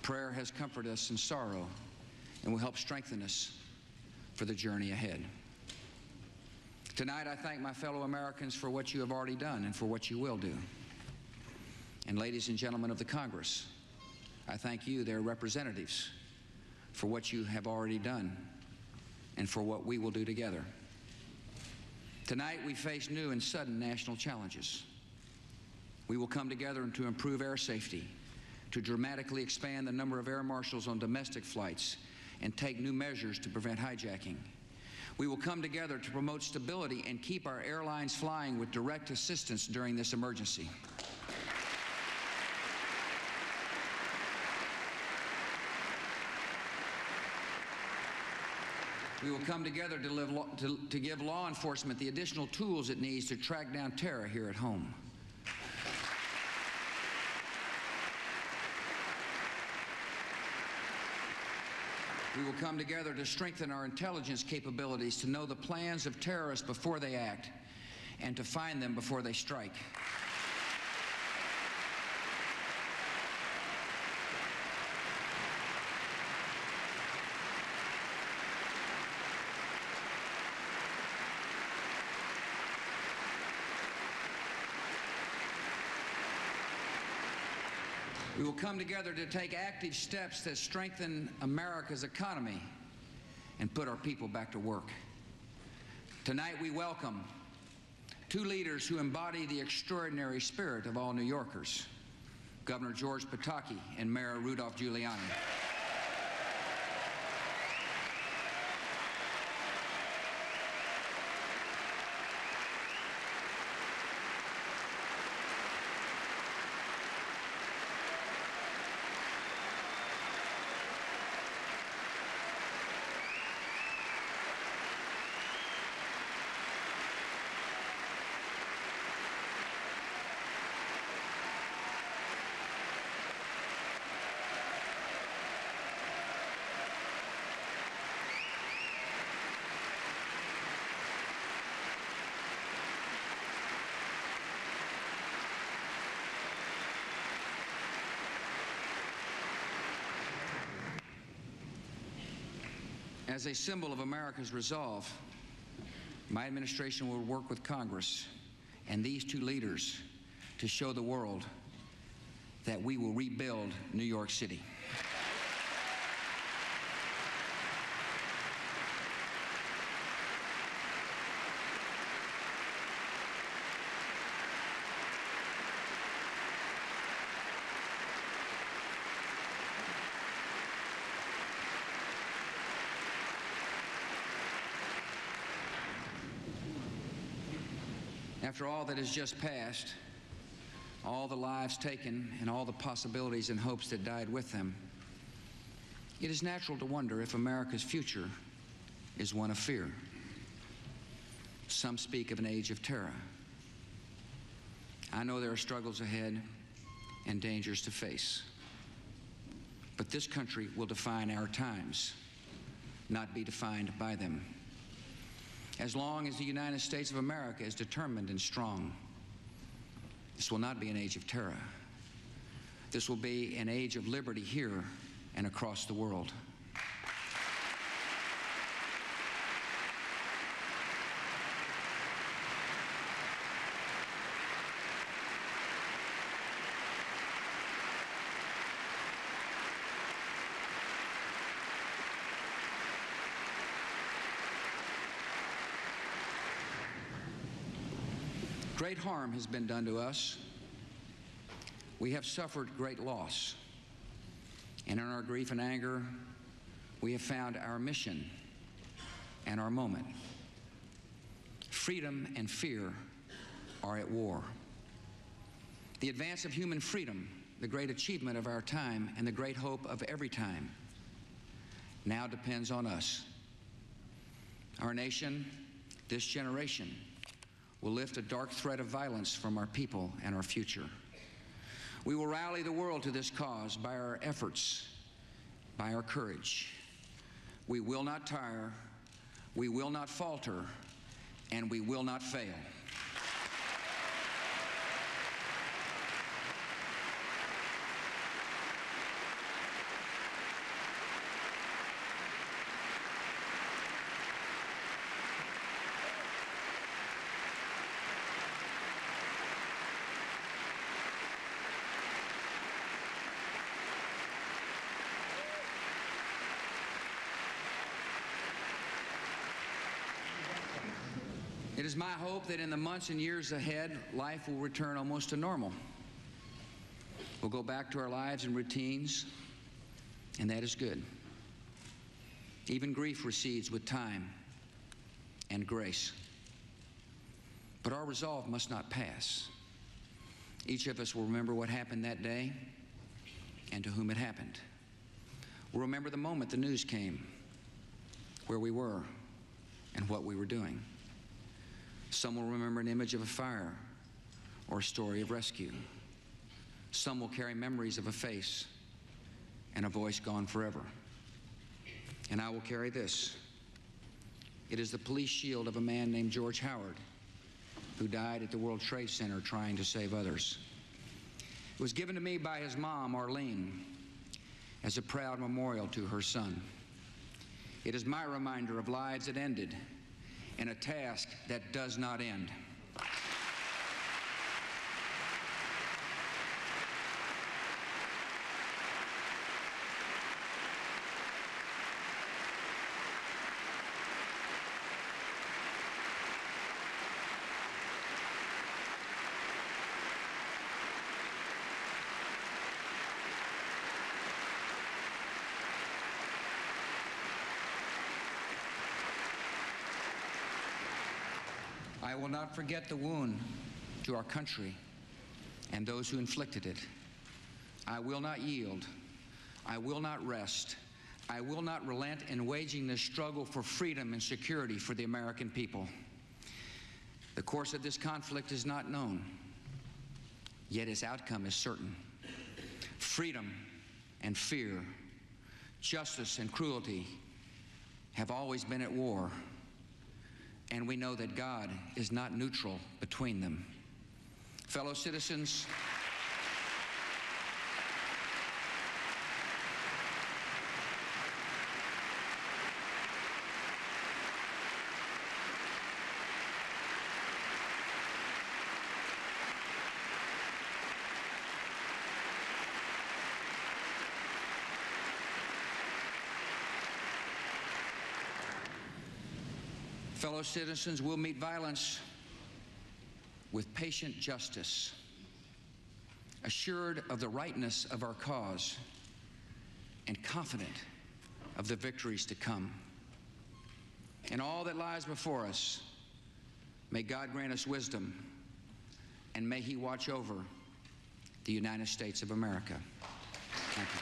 Prayer has comforted us in sorrow and will help strengthen us for the journey ahead. Tonight, I thank my fellow Americans for what you have already done and for what you will do. And ladies and gentlemen of the Congress, I thank you, their representatives, for what you have already done and for what we will do together. Tonight, we face new and sudden national challenges. We will come together to improve air safety, to dramatically expand the number of air marshals on domestic flights, and take new measures to prevent hijacking. We will come together to promote stability and keep our airlines flying with direct assistance during this emergency. We will come together to give law enforcement the additional tools it needs to track down terror here at home. We will come together to strengthen our intelligence capabilities to know the plans of terrorists before they act and to find them before they strike. We will come together to take active steps that strengthen America's economy and put our people back to work. Tonight we welcome two leaders who embody the extraordinary spirit of all New Yorkers, Governor George Pataki and Mayor Rudolph Giuliani. As a symbol of America's resolve, my administration will work with Congress and these two leaders to show the world that we will rebuild New York City. After all that has just passed, all the lives taken and all the possibilities and hopes that died with them, it is natural to wonder if America's future is one of fear. Some speak of an age of terror. I know there are struggles ahead and dangers to face. But this country will define our times, not be defined by them. As long as the United States of America is determined and strong, this will not be an age of terror. This will be an age of liberty here and across the world. Great harm has been done to us. We have suffered great loss. And in our grief and anger, we have found our mission and our moment. Freedom and fear are at war. The advance of human freedom, the great achievement of our time and the great hope of every time, now depends on us. Our nation, this generation, will lift a dark thread of violence from our people and our future. We will rally the world to this cause by our efforts, by our courage. We will not tire, we will not falter, and we will not fail. It is my hope that in the months and years ahead, life will return almost to normal. We'll go back to our lives and routines, and that is good. Even grief recedes with time and grace. But our resolve must not pass. Each of us will remember what happened that day and to whom it happened. We'll remember the moment the news came, where we were, and what we were doing. Some will remember an image of a fire or a story of rescue. Some will carry memories of a face and a voice gone forever. And I will carry this. It is the police shield of a man named George Howard, who died at the World Trade Center trying to save others. It was given to me by his mom, Arlene, as a proud memorial to her son. It is my reminder of lives that ended in a task that does not end. I will not forget the wound to our country and those who inflicted it. I will not yield. I will not rest. I will not relent in waging this struggle for freedom and security for the American people. The course of this conflict is not known, yet its outcome is certain. Freedom and fear, justice and cruelty have always been at war. And we know that God is not neutral between them. Fellow citizens, Fellow citizens, we'll meet violence with patient justice, assured of the rightness of our cause, and confident of the victories to come. In all that lies before us, may God grant us wisdom, and may He watch over the United States of America. Thank you.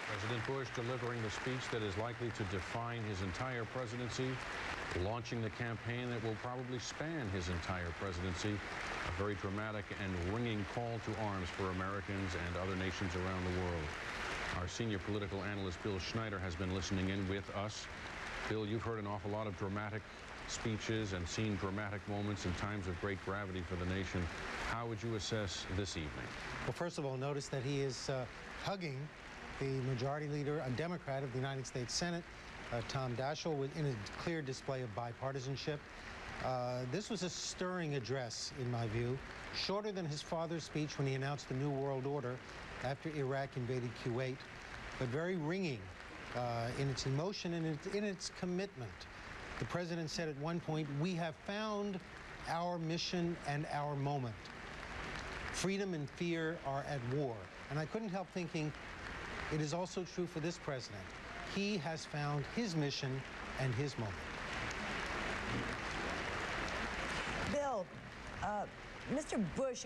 President Bush delivering the speech that is likely to define his entire presidency, launching the campaign that will probably span his entire presidency, a very dramatic and ringing call to arms for Americans and other nations around the world. Our senior political analyst, Bill Schneider, has been listening in with us. Bill, you've heard an awful lot of dramatic speeches and seen dramatic moments in times of great gravity for the nation. How would you assess this evening? Well, first of all, notice that he is hugging the majority leader, a Democrat of the United States Senate, Tom Daschle, in a clear display of bipartisanship. This was a stirring address, in my view, shorter than his father's speech when he announced the New World Order after Iraq invaded Kuwait, but very ringing in its emotion and in its commitment. The president said at one point, "We have found our mission and our moment. Freedom and fear are at war." And I couldn't help thinking, it is also true for this president. He has found his mission and his moment. Bill, Mr. Bush,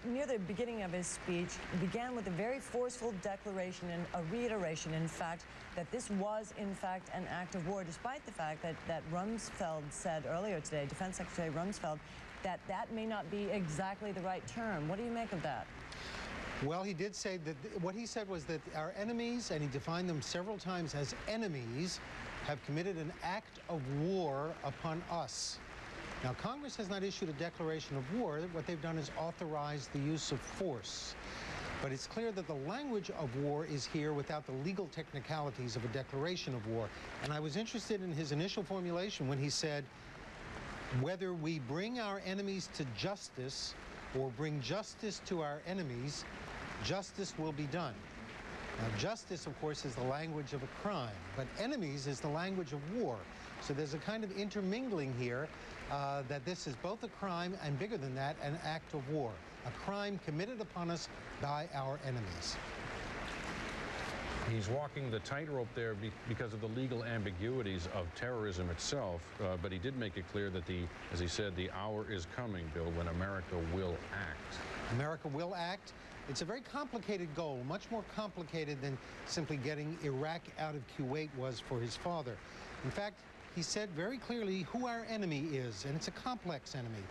near the beginning of his speech, began with a very forceful declaration and a reiteration, in fact, that this was, in fact, an act of war, despite the fact that Rumsfeld said earlier today, Defense Secretary Rumsfeld, that that may not be exactly the right term. What do you make of that? Well, he did say that what he said was that our enemies, and he defined them several times as enemies, have committed an act of war upon us. Now, Congress has not issued a declaration of war. What they've done is authorize the use of force. But it's clear that the language of war is here without the legal technicalities of a declaration of war. And I was interested in his initial formulation when he said, whether we bring our enemies to justice or bring justice to our enemies, justice will be done. Now, justice, of course, is the language of a crime, but enemies is the language of war. So there's a kind of intermingling here that this is both a crime and, bigger than that, an act of war, a crime committed upon us by our enemies. He's walking the tightrope there because of the legal ambiguities of terrorism itself, but he did make it clear that as he said, the hour is coming, Bill, when America will act. America will act. It's a very complicated goal, much more complicated than simply getting Iraq out of Kuwait was for his father. In fact, he said very clearly who our enemy is, and it's a complex enemy.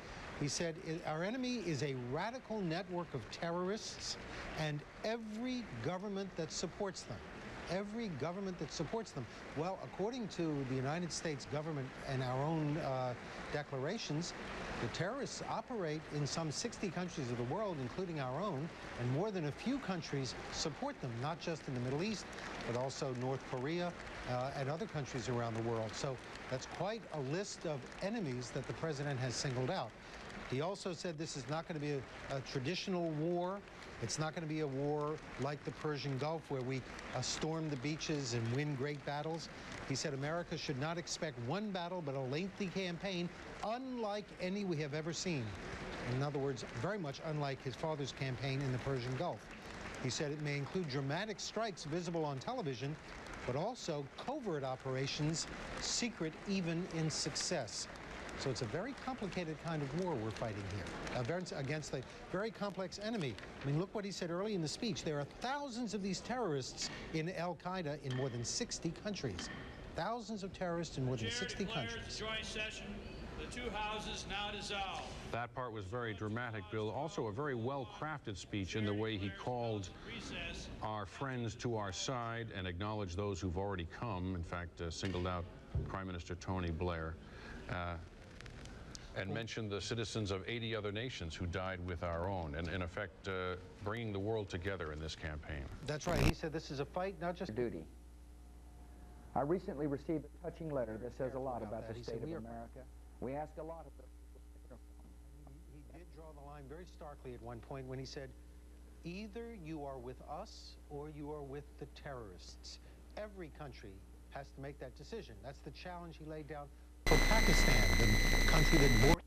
He said, our enemy is a radical network of terrorists and every government that supports them. Every government that supports them. Well, according to the United States government and our own declarations, the terrorists operate in some 60 countries of the world, including our own, and more than a few countries support them, not just in the Middle East, but also North Korea and other countries around the world. So that's quite a list of enemies that the president has singled out. He also said this is not going to be a traditional war. It's not going to be a war like the Persian Gulf where we storm the beaches and win great battles. He said America should not expect one battle but a lengthy campaign unlike any we have ever seen. In other words, very much unlike his father's campaign in the Persian Gulf. He said it may include dramatic strikes visible on television, but also covert operations, secret even in success. So it's a very complicated kind of war we're fighting here, against a very complex enemy. I mean, look what he said early in the speech. There are thousands of these terrorists in Al-Qaeda in more than 60 countries. Thousands of terrorists in more than 60 countries. Joint session, the two houses now dissolved. That part was very dramatic, Bill. Also a very well-crafted speech in the way he called our friends to our side and acknowledged those who've already come. In fact, singled out Prime Minister Tony Blair. And mentioned the citizens of 80 other nations who died with our own, and in effect bringing the world together in this campaign. That's right. He said this is a fight, not just duty. I recently received a touching letter that says a lot about the state of America. We ask a lot of them. He did draw the line very starkly at one point when he said, either you are with us or you are with the terrorists. Every country has to make that decision. That's the challenge he laid down for Pakistan, the country that borders